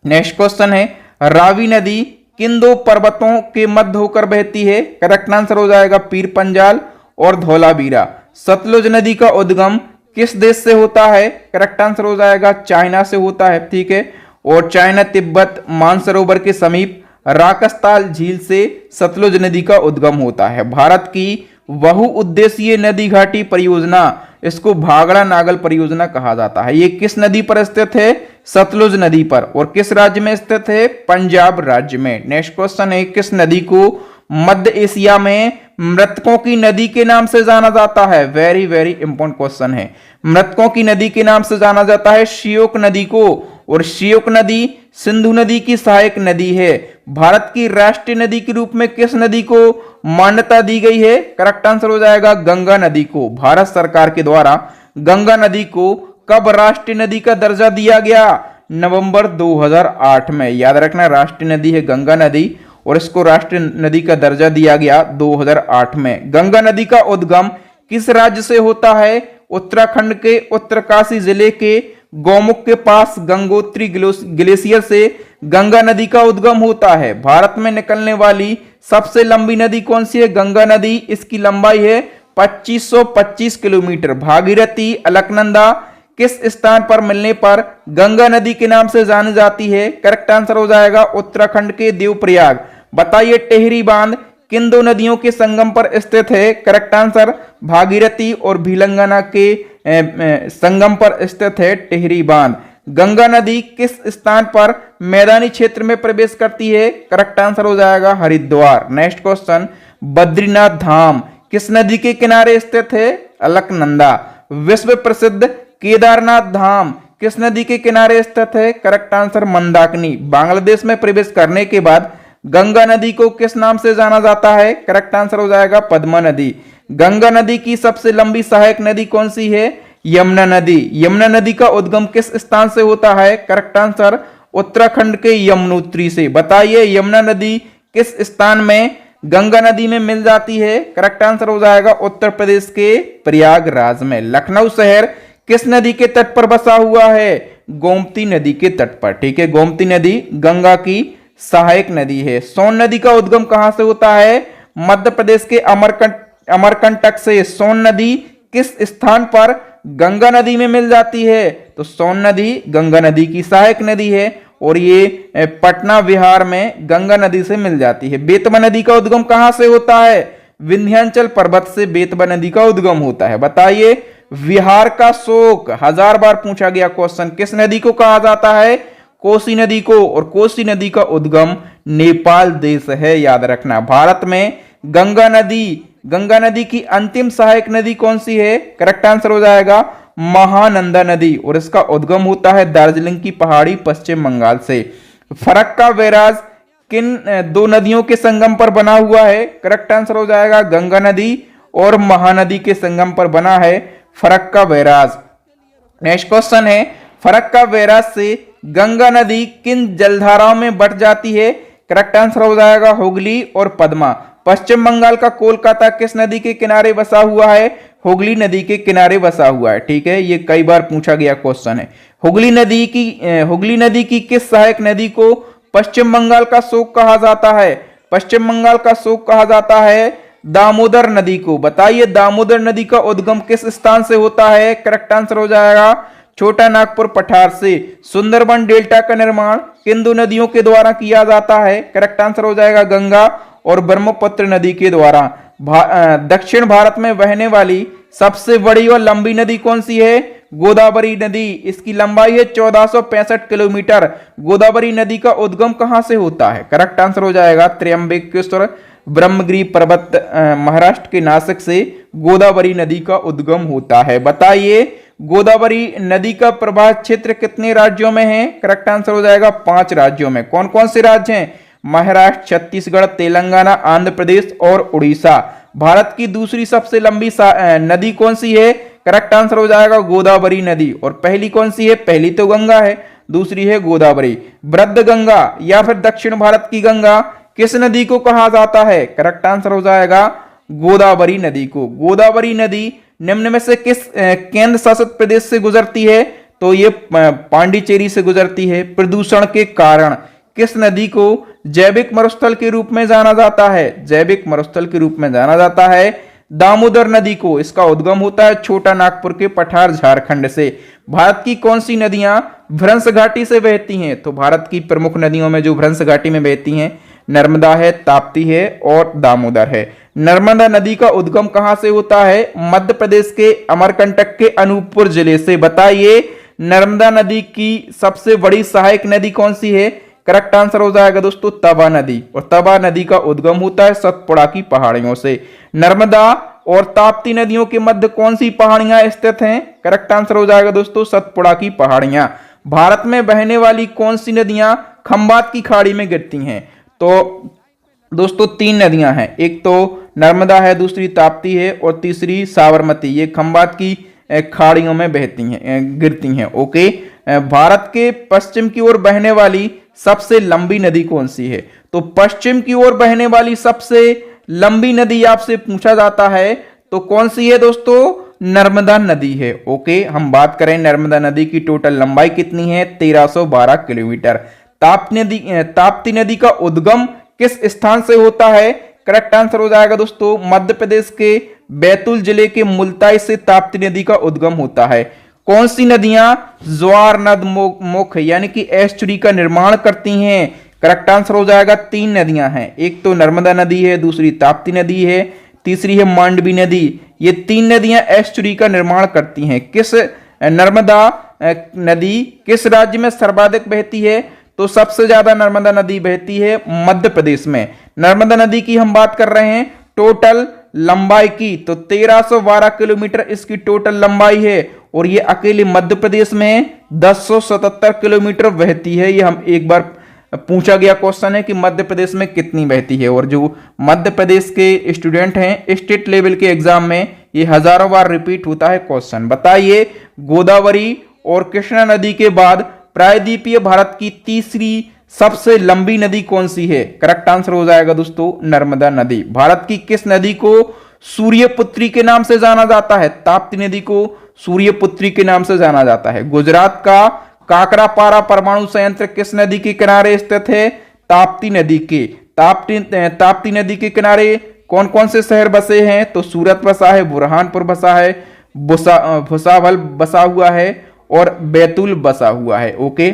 नेक्स्ट क्वेश्चन है रावी नदी किन दो पर्वतों के मध्य होकर बहती है, करेक्ट आंसर हो जाएगा पीर पंजाल और धौलावीरा। सतलुज नदी का उद्गम किस देश से होता है, करेक्ट आंसर हो जाएगा चाइना से होता है, ठीक है। और चाइना तिब्बत मानसरोवर के समीप राकसताल झील से सतलुज नदी का उद्गम होता है। भारत की बहुउद्देशीय नदी घाटी परियोजना, इसको भागड़ा नागल परियोजना कहा जाता है। ये किस नदी पर स्थित है, सतलुज नदी पर, और किस राज्य में स्थित है, पंजाब राज्य में। नेक्स्ट क्वेश्चन है किस नदी को मध्य एशिया में मृतकों की नदी के नाम से जाना जाता है, वेरी वेरी इंपॉर्टेंट क्वेश्चन है। मृतकों की नदी के नाम से जाना जाता है श्योक नदी को, और श्योक नदी सिंधु नदी की सहायक नदी है। भारत की राष्ट्रीय नदी के रूप में किस नदी को मान्यता दी गई है, करेक्ट आंसर हो जाएगा गंगा नदी को। भारत सरकार के द्वारा गंगा नदी को कब राष्ट्रीय नदी का दर्जा दिया गया, नवंबर 2008 में। याद रखना राष्ट्रीय नदी है गंगा नदी, और इसको राष्ट्रीय नदी का दर्जा दिया गया 2008 में। गंगा नदी का उद्गम किस राज्य से होता है, उत्तराखंड के उत्तरकाशी जिले के गौमुख के पास गंगोत्री ग्लेशियर से गंगा नदी का उद्गम होता है। भारत में निकलने वाली सबसे लंबी नदी कौन सी है, गंगा नदी, इसकी लंबाई है 2525 किलोमीटर। भागीरथी अलकनंदा किस स्थान पर मिलने पर गंगा नदी के नाम से जानी जाती है, करेक्ट आंसर हो जाएगा उत्तराखंड के देवप्रयाग। बताइए टिहरी बांध किन दो नदियों के संगम पर स्थित है, करेक्ट आंसर भागीरथी और भीलंगना के संगम पर स्थित है टिहरी बांध। गंगा नदी किस स्थान पर मैदानी क्षेत्र में प्रवेश करती है, करेक्ट आंसर हो जाएगा हरिद्वार। नेक्स्ट क्वेश्चन बद्रीनाथ धाम किस नदी के किनारे स्थित है, अलकनंदा। विश्व प्रसिद्ध केदारनाथ धाम किस नदी के किनारे स्थित है, करेक्ट आंसर मंदाकिनी। बांग्लादेश में प्रवेश करने के बाद गंगा नदी को किस नाम से जाना जाता है, करेक्ट आंसर हो जाएगा पद्मा नदी। गंगा नदी की सबसे लंबी सहायक नदी कौन सी है, यमुना नदी। यमुना नदी का उद्गम किस स्थान से होता है, करेक्ट आंसर उत्तराखंड के यमुनोत्री से। बताइए यमुना नदी किस स्थान में गंगा नदी में मिल जाती है, करेक्ट आंसर हो जाएगा उत्तर प्रदेश के प्रयागराज में। लखनऊ शहर किस नदी के तट पर बसा हुआ है, गोमती नदी के तट पर, ठीक है। गोमती नदी गंगा की सहायक नदी है। सोन नदी का उद्गम कहां से होता है, मध्य प्रदेश के अमरकंटक से। सोन नदी किस स्थान पर गंगा नदी में मिल जाती है, तो सोन नदी गंगा नदी की सहायक नदी है, और ये पटना बिहार में गंगा नदी से मिल जाती है। बेतवा नदी का उद्गम कहां से होता है, विंध्याचल पर्वत से बेतवा नदी का उद्गम होता है। बताइए बिहार का शोक, 1000 बार पूछा गया क्वेश्चन, किस नदी को कहा जाता है, कोसी नदी को, और कोसी नदी का उद्गम नेपाल देश है, याद रखना। भारत में गंगा नदी की अंतिम सहायक नदी कौन सी है, करेक्ट आंसर हो जाएगा महानंदा नदी, और इसका उद्गम होता है दार्जिलिंग की पहाड़ी पश्चिम बंगाल से। फरक्का बैराज किन दो नदियों के संगम पर बना हुआ है, करेक्ट आंसर हो जाएगा गंगा नदी और महानदी के संगम पर बना है फरक्का बैराज। नेक्स्ट क्वेश्चन है फरक्का बैराज से गंगा नदी किन जलधाराओं में बट जाती है, करेक्ट आंसर हो जाएगा हुगली और पद्मा। पश्चिम बंगाल का कोलकाता किस नदी के किनारे बसा हुआ है, हुगली नदी के किनारे बसा हुआ है, ठीक है। ये कई बार पूछा गया क्वेश्चन है। हुगली नदी की किस सहायक नदी को पश्चिम बंगाल का शोक कहा जाता है, पश्चिम बंगाल का शोक कहा जाता है दामोदर नदी को। बताइए दामोदर नदी का उद्गम किस स्थान से होता है, करेक्ट आंसर हो जाएगा छोटा नागपुर पठार से। सुंदरबन डेल्टा का निर्माण किन दो नदियों के द्वारा किया जाता है? करेक्ट आंसर हो जाएगा गंगा और ब्रह्मपुत्र नदी के द्वारा। दक्षिण भारत में बहने वाली सबसे बड़ी और लंबी नदी कौन सी है? गोदावरी नदी। इसकी लंबाई है 1465 किलोमीटर। गोदावरी नदी का उद्गम कहां से होता है? करेक्ट आंसर हो जाएगा त्र्यंबकेश्वर ब्रह्मगिरी पर्वत महाराष्ट्र के नासिक से गोदावरी नदी का उद्गम होता है। बताइए गोदावरी नदी का प्रवाह क्षेत्र कितने राज्यों में है? करेक्ट आंसर हो जाएगा 5 राज्यों में। कौन कौन से राज्य हैं? महाराष्ट्र, छत्तीसगढ़, तेलंगाना, आंध्र प्रदेश और उड़ीसा। भारत की दूसरी सबसे लंबी नदी कौन सी है? करेक्ट आंसर हो जाएगा गोदावरी नदी। और पहली कौन सी है? पहली तो गंगा है, दूसरी है गोदावरी। वृद्ध गंगा या फिर दक्षिण भारत की गंगा किस नदी को कहा जाता है? करेक्ट आंसर हो जाएगा गोदावरी नदी को। गोदावरी नदी निम्न में से किस केंद्र शासित प्रदेश से गुजरती है? तो ये पांडिचेरी से गुजरती है। प्रदूषण के कारण किस नदी को जैविक मरुस्थल के रूप में जाना जाता है? जैविक मरुस्थल के रूप में जाना जाता है दामोदर नदी को। इसका उद्गम होता है छोटा नागपुर के पठार झारखंड से। भारत की कौन सी नदियां भ्रंश घाटी से बहती हैं? तो भारत की प्रमुख नदियों में जो भ्रंश घाटी में बहती हैं नर्मदा है, ताप्ती है और दामोदर है। नर्मदा नदी का उद्गम कहां से होता है? मध्य प्रदेश के अमरकंटक के अनूपपुर जिले से। बताइए नर्मदा नदी की सबसे बड़ी सहायक नदी कौन सी है? करेक्ट आंसर हो जाएगा दोस्तों तवा नदी। और तवा नदी का उद्गम होता है सतपुड़ा की पहाड़ियों से। नर्मदा और ताप्ती नदियों के मध्य कौन सी पहाड़ियां स्थित हैं? करेक्ट आंसर हो जाएगा दोस्तों सतपुड़ा की पहाड़ियां। भारत में बहने वाली कौन सी नदियां खंबात की खाड़ी में गिरती हैं? तो दोस्तों 3 नदियां हैं, एक तो नर्मदा है, दूसरी ताप्ती है और तीसरी साबरमती। ये खंबात की खाड़ियों में बहती हैं, गिरती हैं। ओके, भारत के पश्चिम की ओर बहने वाली सबसे लंबी नदी कौन सी है? तो पश्चिम की ओर बहने वाली सबसे लंबी नदी आपसे पूछा जाता है तो कौन सी है दोस्तों? नर्मदा नदी है। ओके, हम बात करें नर्मदा नदी की टोटल लंबाई कितनी है? 1312 किलोमीटर। ताप्ती नदी का उद्गम किस स्थान से होता है? करेक्ट आंसर हो जाएगा दोस्तों मध्य प्रदेश के बैतूल जिले के मुल्ताई से ताप्ती नदी का उद्गम होता है। कौन सी नदियां ज्वार नद मुख यानी कि एस्चुरी का निर्माण करती हैं? करेक्ट आंसर हो जाएगा 3 नदियां हैं, एक तो नर्मदा नदी है, दूसरी ताप्ती नदी है, तीसरी है मांडवी नदी। ये 3 नदियां एस्चुरी का निर्माण करती हैं। किस नर्मदा नदी किस राज्य में सर्वाधिक बहती है? तो सबसे ज्यादा नर्मदा नदी बहती है मध्य प्रदेश में। नर्मदा नदी की हम बात कर रहे हैं टोटल लंबाई की, तो 1312 किलोमीटर इसकी टोटल लंबाई है और ये अकेले मध्य प्रदेश में 1077 किलोमीटर बहती है। ये हम एक बार पूछा गया क्वेश्चन है कि मध्य प्रदेश में कितनी बहती है, और जो मध्य प्रदेश के स्टूडेंट हैं स्टेट लेवल के एग्जाम में ये हजारों बार रिपीट होता है क्वेश्चन। बताइए गोदावरी और कृष्णा नदी के बाद प्रायद्वीपीय भारत की तीसरी सबसे लंबी नदी कौन सी है? करेक्ट आंसर हो जाएगा दोस्तों नर्मदा नदी। भारत की किस नदी को सूर्यपुत्री के नाम से जाना जाता है? ताप्ती नदी को सूर्यपुत्री के नाम से जाना जाता है। गुजरात का काकरापारा परमाणु संयंत्र किस नदी के किनारे स्थित है? ताप्ती नदी के। ताप्ती नदी के किनारे कौन कौन से शहर बसे हैं? तो सूरत बसा है, बुरहानपुर बसा है, भुसावल बसा हुआ है और बैतूल बसा हुआ है। ओके,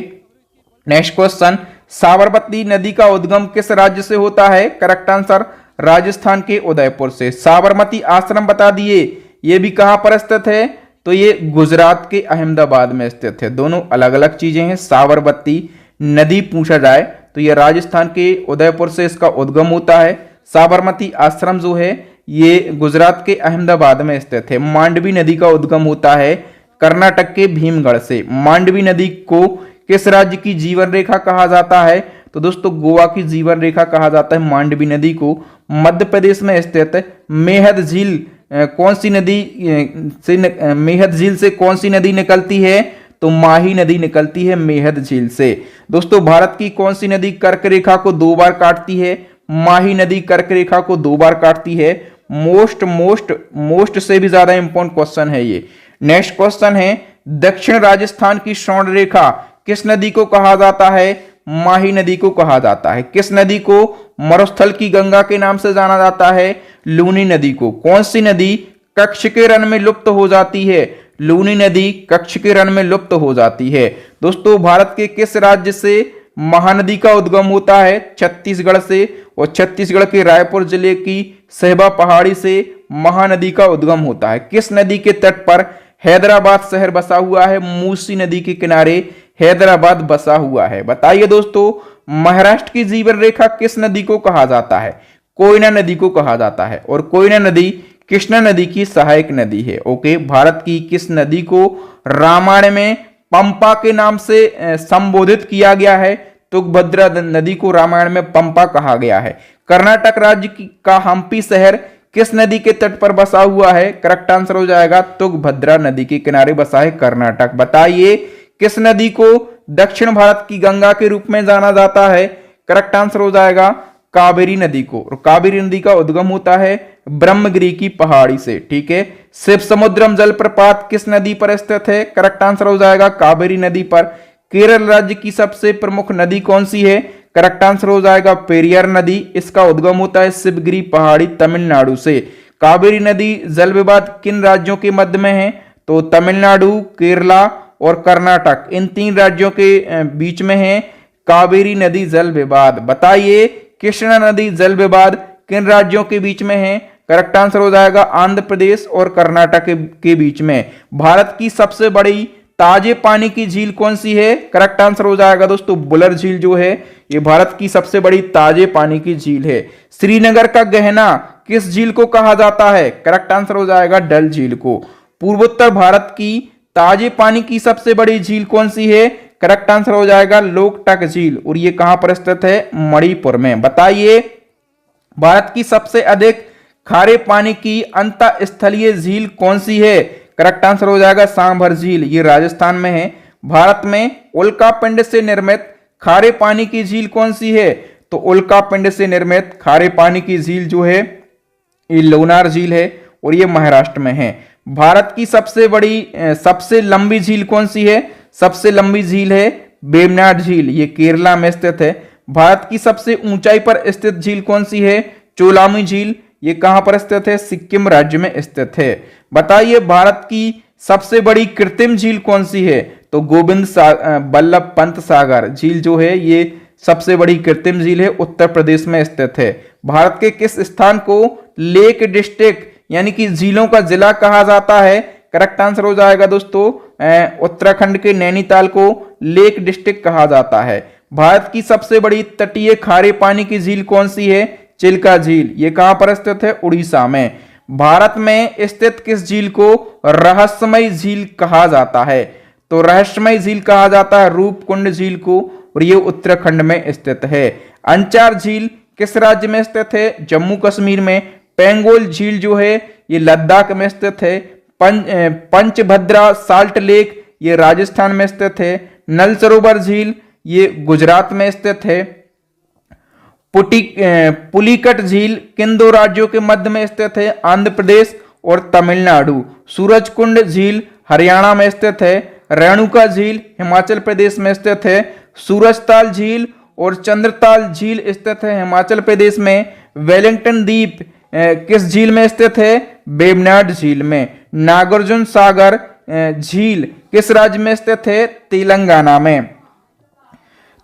नेक्स्ट क्वेश्चन, साबरमती नदी का उद्गम किस राज्य से होता है? करेक्ट आंसर राजस्थान के उदयपुर से। साबरमती आश्रम बता दिए, ये भी कहां पर स्थित है? तो ये गुजरात के अहमदाबाद में स्थित है। दोनों अलग अलग चीजें हैं। साबरमती नदी पूछा जाए तो ये राजस्थान के उदयपुर से इसका उद्गम होता है। साबरमती आश्रम जो है ये गुजरात के अहमदाबाद में स्थित है। मांडवी नदी का उद्गम होता है कर्नाटक के भीमगढ़ से। मांडवी नदी को किस राज्य की जीवन रेखा कहा जाता है? तो दोस्तों गोवा की जीवन रेखा कहा जाता है मांडवी नदी को। मध्य प्रदेश में स्थित मेहद झील कौन सी नदी से मेहद झील से कौन सी नदी निकलती है? तो माही नदी निकलती है मेहद झील से। दोस्तों भारत की कौन सी नदी कर्क रेखा को 2 बार काटती है? माही नदी कर्क रेखा को 2 बार काटती है। मोस्ट से भी ज्यादा इंपॉर्टेंट क्वेश्चन है ये। नेक्स्ट क्वेश्चन है, दक्षिण राजस्थान की स्वर्ण रेखा किस नदी को कहा जाता है? माही नदी को कहा जाता है। किस नदी को मरुस्थल की गंगा के नाम से जाना जाता है? लूनी नदी को। कौन सी नदी कक्ष के रन में लुप्त हो जाती है? लूनी नदी कच्छकिरण में लुप्त हो जाती है। दोस्तों भारत के किस राज्य से महानदी का उद्गम होता है? छत्तीसगढ़ से, और छत्तीसगढ़ के रायपुर जिले की सहबा पहाड़ी से महानदी का उद्गम होता है। किस नदी के तट पर हैदराबाद शहर बसा हुआ है? मूसी नदी के किनारे हैदराबाद बसा हुआ है। बताइए दोस्तों, महाराष्ट्र की जीवन रेखा किस नदी को कहा जाता है? कोयना नदी को कहा जाता है, और कोयना नदी कृष्णा नदी की सहायक नदी है। ओके, भारत की किस नदी को रामायण में पंपा के नाम से संबोधित किया गया है? तुंगभद्रा नदी को रामायण में पंपा कहा गया है। कर्नाटक राज्य का हम्पी शहर किस नदी के तट पर बसा हुआ है? करेक्ट आंसर हो जाएगा तुंगभद्रा नदी के किनारे बसा है कर्नाटक। बताइए किस नदी को दक्षिण भारत की गंगा के रूप में जाना जाता है? करेक्ट आंसर हो जाएगा कावेरी नदी को, और कावेरी नदी का उद्गम होता है ब्रह्मगिरी की पहाड़ी से। ठीक है, शिव समुद्रम जलप्रपात किस नदी पर स्थित है? करेक्ट आंसर हो जाएगा कावेरी नदी पर। केरल राज्य की सबसे प्रमुख नदी कौन सी है? करेक्ट आंसर हो जाएगा पेरियार नदी। इसका उद्गम होता है शिवगिरी पहाड़ी तमिलनाडु से। कावेरी नदी जल विवाद किन राज्यों के मध्य में है? तो तमिलनाडु, केरला और कर्नाटक, इन 3 राज्यों के बीच में है कावेरी नदी जल विवाद। बताइए कृष्णा नदी जल विवाद किन राज्यों के बीच में है? करेक्ट आंसर हो जाएगा आंध्र प्रदेश और कर्नाटक के बीच में। भारत की सबसे बड़ी ताजे पानी की झील कौन सी है? करेक्ट आंसर हो जाएगा दोस्तों बुलर झील जो है ये भारत की सबसे बड़ी ताजे पानी की झील है। श्रीनगर का गहना किस झील को कहा जाता है? करेक्ट आंसर हो जाएगा डल झील को। पूर्वोत्तर भारत की ताजे पानी की सबसे बड़ी झील कौन सी है? करेक्ट आंसर हो जाएगा लोकटक झील, और ये कहां पर स्थित है? मणिपुर में। बताइए भारत की सबसे अधिक खारे पानी की अंतःस्थलीय झील कौन सी है? करेक्ट आंसर हो जाएगा सांभर झील, ये राजस्थान में है। भारत में उल्कापिंड से निर्मित खारे पानी की झील कौन सी है? तो उल्कापिंड से निर्मित खारे पानी की झील जो है ये लोनार झील है, और ये महाराष्ट्र में है। भारत की सबसे लंबी झील कौन सी है? सबसे लंबी झील है वेम्बनाड झील, ये केरला में स्थित है। भारत की सबसे ऊंचाई पर स्थित झील कौन सी है? चोलामी झील, ये कहां पर स्थित है? सिक्किम राज्य में स्थित है। बताइए भारत की सबसे बड़ी कृत्रिम झील कौन सी है? तो गोविंद बल्लभ पंत सागर झील जो है ये सबसे बड़ी कृत्रिम झील है, उत्तर प्रदेश में स्थित है। भारत के किस स्थान को लेक डिस्ट्रिक्ट यानी कि झीलों का जिला कहा जाता है? करेक्ट आंसर हो जाएगा दोस्तों उत्तराखंड के नैनीताल को लेक डिस्ट्रिक्ट कहा जाता है। भारत की सबसे बड़ी तटीय खारे पानी की झील कौन सी है? चिल्का झील, ये कहां पर स्थित है? उड़ीसा में। भारत में स्थित किस झील को रहस्यमय झील कहा जाता है? तो रहस्यमय झील कहा जाता है रूपकुंड झील को, और ये उत्तराखंड में स्थित है। अंचार झील किस राज्य में स्थित है? जम्मू कश्मीर में। पेंगोल झील जो है ये लद्दाख में स्थित है। पंचभद्रा साल्ट लेक ये राजस्थान में स्थित है। नल सरोवर झील ये गुजरात में स्थित है। पुलिकट झील किन 2 राज्यों के मध्य में स्थित है? आंध्र प्रदेश और तमिलनाडु। सूरजकुंड झील हरियाणा में स्थित है। रेणुका झील हिमाचल प्रदेश में स्थित है। सूरजताल झील और चंद्रताल झील स्थित है हिमाचल प्रदेश में। वेलिंगटन द्वीप किस झील में स्थित है? वेम्बनाड झील में। नागार्जुन सागर झील किस राज्य में स्थित है? तेलंगाना में।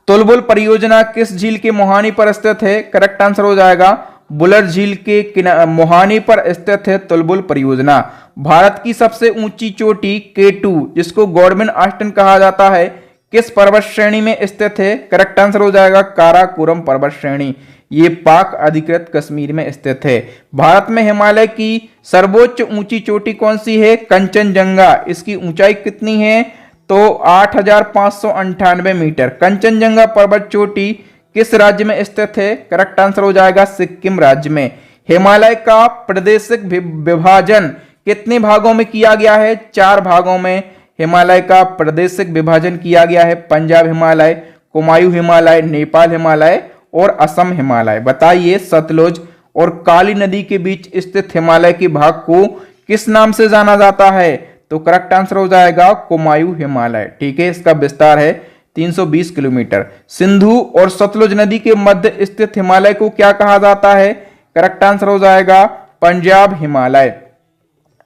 तुलबुल परियोजना किस झील के मुहानी पर स्थित है? करेक्ट आंसर हो जाएगा बुलर झील के मुहानी पर स्थित है तुलबुल परियोजना। भारत की सबसे ऊंची चोटी K2 जिसको गॉडविन आस्टन कहा जाता है किस पर्वत श्रेणी में स्थित है? करेक्ट आंसर हो जाएगा काराकोरम पर्वत श्रेणी, ये पाक अधिकृत कश्मीर में स्थित है। भारत में हिमालय की सर्वोच्च ऊंची चोटी कौन सी है? कंचनजंगा। इसकी ऊंचाई कितनी है? तो 8,598 मीटर। कंचनजंगा पर्वत चोटी किस राज्य में स्थित है? करेक्ट आंसर हो जाएगा सिक्किम राज्य में। हिमालय का प्रादेशिक विभाजन कितने भागों में किया गया है? 4 भागों में हिमालय का प्रादेशिक विभाजन किया गया है। पंजाब हिमालय, कुमायूं हिमालय, नेपाल हिमालय और असम हिमालय। बताइए सतलुज और काली नदी के बीच स्थित हिमालय के भाग को किस नाम से जाना जाता है? तो करेक्ट आंसर हो जाएगा कुमायूं हिमालय। ठीक है, इसका विस्तार है 320 किलोमीटर। सिंधु और सतलुज नदी के मध्य स्थित हिमालय को क्या कहा जाता है? करेक्ट आंसर हो जाएगा पंजाब हिमालय।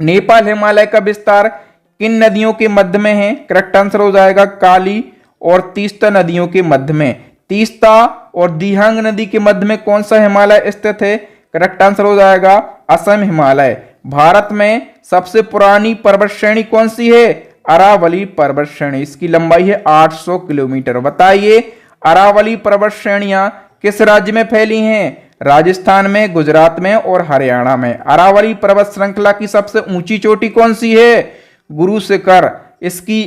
नेपाल हिमालय का विस्तार किन नदियों के मध्य में है? करेक्ट आंसर हो जाएगा काली और तीस्ता नदियों के मध्य में। तीस्ता और दिहांग नदी के मध्य में कौन सा हिमालय स्थित है? करेक्ट आंसर हो जाएगा असम हिमालय। भारत में सबसे पुरानी पर्वत श्रेणी कौन सी है? अरावली पर्वत श्रेणी। इसकी लंबाई है 800 किलोमीटर। बताइए अरावली पर्वत श्रेणियां किस राज्य में फैली हैं? राजस्थान में, गुजरात में और हरियाणा में। अरावली पर्वत श्रृंखला की सबसे ऊंची चोटी कौन सी है? गुरु शिखर। इसकी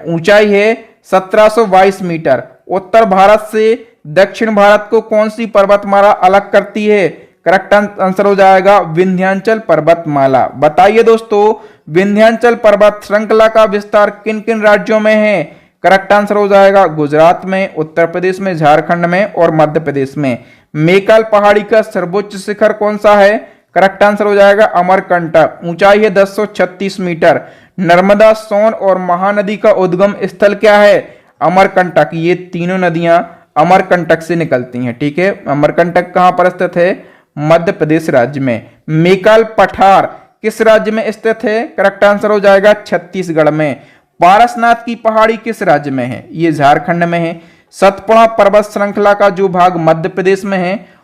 ऊंचाई है 1722 मीटर। उत्तर भारत से दक्षिण भारत को कौन सी पर्वतमाला अलग करती है? करेक्ट आंसर हो जाएगा विंध्याचल पर्वतमाला। बताइए दोस्तों विंध्याचल पर्वत श्रृंखला का विस्तार किन किन राज्यों में है? करेक्ट आंसर हो जाएगा गुजरात में, उत्तर प्रदेश में, झारखंड में और मध्य प्रदेश में। मेकाल पहाड़ी का सर्वोच्च शिखर कौन सा है? करेक्ट आंसर हो जाएगा अमरकंटक। ऊंचाई है 1036 मीटर। नर्मदा, सोन और महानदी का उद्गम स्थल क्या है? अमरकंटक। ये तीनों नदियां अमरकंटक से निकलती हैं। ठीक है, अमरकंटक कहां पर स्थित है? मध्य प्रदेश राज्य में। मेकाल पठार किस राज्य में स्थित है? करेक्ट आंसर हो जाएगा छत्तीसगढ़ में। पारसनाथ की पहाड़ी किस राज्य में है? ये झारखंड में है। सतपुड़ा पर्वत श्रृंखला का जो भाग मध्य प्रदेश में है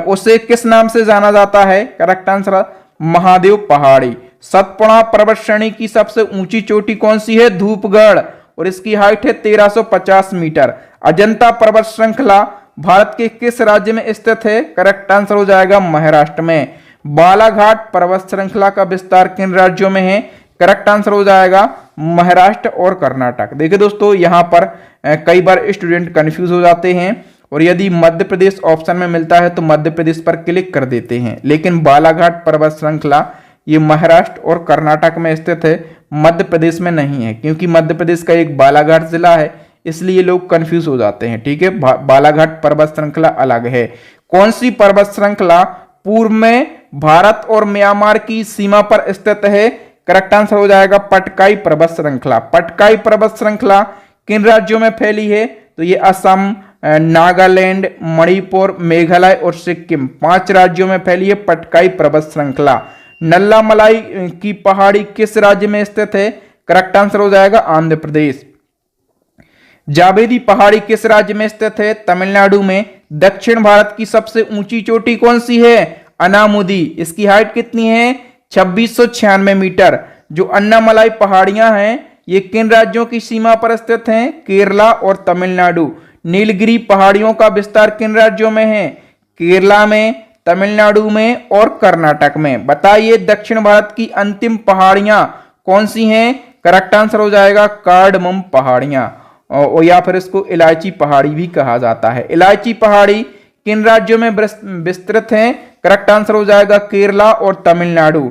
उसे किस नाम से जाना जाता है? करेक्ट आंसर महादेव पहाड़ी। सतपुड़ा पर्वत श्रेणी की सबसे ऊंची चोटी कौन सी है? धूपगढ़ और इसकी हाइट है 1350 मीटर। अजंता पर्वत श्रृंखला भारत के किस राज्य में स्थित है? करेक्ट आंसर हो जाएगा महाराष्ट्र में। बालाघाट पर्वत श्रृंखला का विस्तार किन राज्यों में है? करेक्ट आंसर हो जाएगा महाराष्ट्र और कर्नाटक। देखिए दोस्तों यहां पर कई बार स्टूडेंट कंफ्यूज हो जाते हैं और यदि मध्य प्रदेश ऑप्शन में मिलता है तो मध्य प्रदेश पर क्लिक कर देते हैं, लेकिन बालाघाट पर्वत श्रृंखला ये महाराष्ट्र और कर्नाटक में स्थित है, मध्य प्रदेश में नहीं है। क्योंकि मध्य प्रदेश का एक बालाघाट जिला है इसलिए लोग कंफ्यूज हो जाते हैं। ठीक है, बालाघाट पर्वत श्रृंखला अलग है। कौन सी पर्वत श्रृंखला पूर्व में भारत और म्यांमार की सीमा पर स्थित है? करेक्ट आंसर हो जाएगा पटकाई पर्वत श्रृंखला। पटकाई पर्वत श्रृंखला किन राज्यों में फैली है? तो ये असम, नागालैंड, मणिपुर, मेघालय और सिक्किम 5 राज्यों में फैली है पटकाई पर्वत श्रृंखला। नल्ला मलाई की पहाड़ी किस राज्य में स्थित है? करेक्ट आंसर हो जाएगा आंध्र प्रदेश। जावेदी पहाड़ी किस राज्य में स्थित है? तमिलनाडु में। दक्षिण भारत की सबसे ऊंची चोटी कौन सी है? अनामुदी। इसकी हाइट कितनी है? 2696 मीटर। जो अन्नामलाई पहाड़ियां हैं ये किन राज्यों की सीमा पर स्थित हैं? केरला और तमिलनाडु। नीलगिरी पहाड़ियों का विस्तार किन राज्यों में है? केरला में, तमिलनाडु में और कर्नाटक में। बताइए दक्षिण भारत की अंतिम पहाड़ियां कौन सी हैं? करेक्ट आंसर हो जाएगा कार्डमम पहाड़ियां और या फिर इसको इलायची पहाड़ी भी कहा जाता है। इलायची पहाड़ी किन राज्यों में विस्तृत हैं? करेक्ट आंसर हो जाएगा केरला और तमिलनाडु।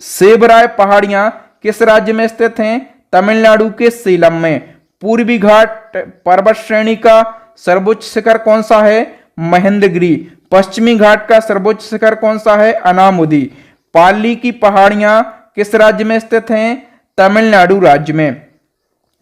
सेबराय पहाड़ियां किस राज्य में स्थित हैं? तमिलनाडु के सेलम में। पूर्वी घाट पर्वत श्रेणी का सर्वोच्च शिखर कौन सा है? महेंद्रगिरी। पश्चिमी घाट का सर्वोच्च शिखर कौन सा है? अनामुदी। पाली की पहाड़ियां किस राज्य में स्थित हैं? तमिलनाडु राज्य में।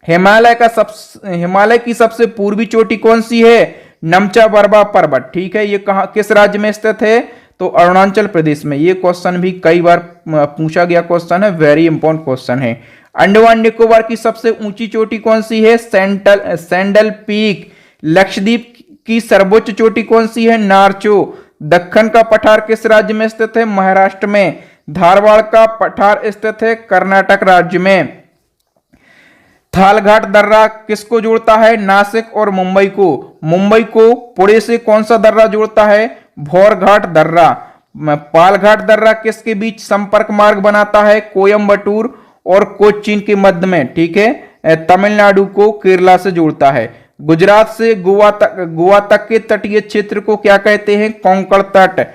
हिमालय की सबसे पूर्वी चोटी कौन सी है? नमचा बरवा पर्वत। ठीक है, ये कहां किस राज्य में स्थित है? तो अरुणाचल प्रदेश में। ये क्वेश्चन भी कई बार पूछा गया क्वेश्चन है, वेरी इंपॉर्टेंट क्वेश्चन है। अंडमान निकोबार की सबसे ऊंची चोटी कौन सी है? Sandal peak. लक्षद्वीप की सर्वोच्च चोटी कौन सी है? नारचो। दक्कन का पठार किस राज्य में स्थित है? महाराष्ट्र में। धारवाड़ का पठार स्थित है कर्नाटक राज्य में। थालघाट दर्रा किसको जोड़ता है? नासिक और मुंबई को। मुंबई को पुणे से कौन सा दर्रा जोड़ता है? भौरघाट दर्रा। पालघाट दर्रा किसके बीच संपर्क मार्ग बनाता है? कोयम्बटूर और कोच्चिन के मध्य में। ठीक है, तमिलनाडु को केरला से जोड़ता है। गुजरात से गोवा तक के तटीय क्षेत्र को क्या कहते हैं? कोंकण तट।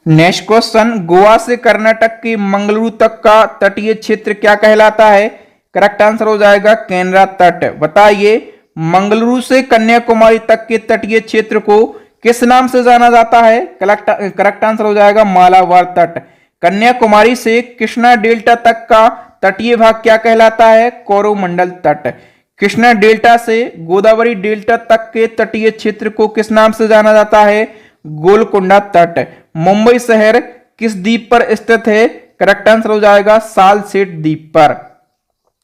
नेक्स्ट क्वेश्चन, गोवा से कर्नाटक के मंगलुरु तक का तटीय क्षेत्र क्या कहलाता है? करेक्ट आंसर हो जाएगा केनरा तट। बताइए मंगलुरु से कन्याकुमारी तक के तटीय क्षेत्र को किस नाम से जाना जाता है? करेक्ट आंसर हो जाएगा मालाबार तट। कन्याकुमारी से कृष्णा डेल्टा तक का तटीय भाग क्या कहलाता है? कोरोमंडल तट। कृष्णा डेल्टा से गोदावरी डेल्टा तक के तटीय क्षेत्र को किस नाम से जाना जाता है? गोलकोंडा तट। मुंबई शहर किस द्वीप पर स्थित है? करेक्ट आंसर हो जाएगा सालसेट द्वीप पर।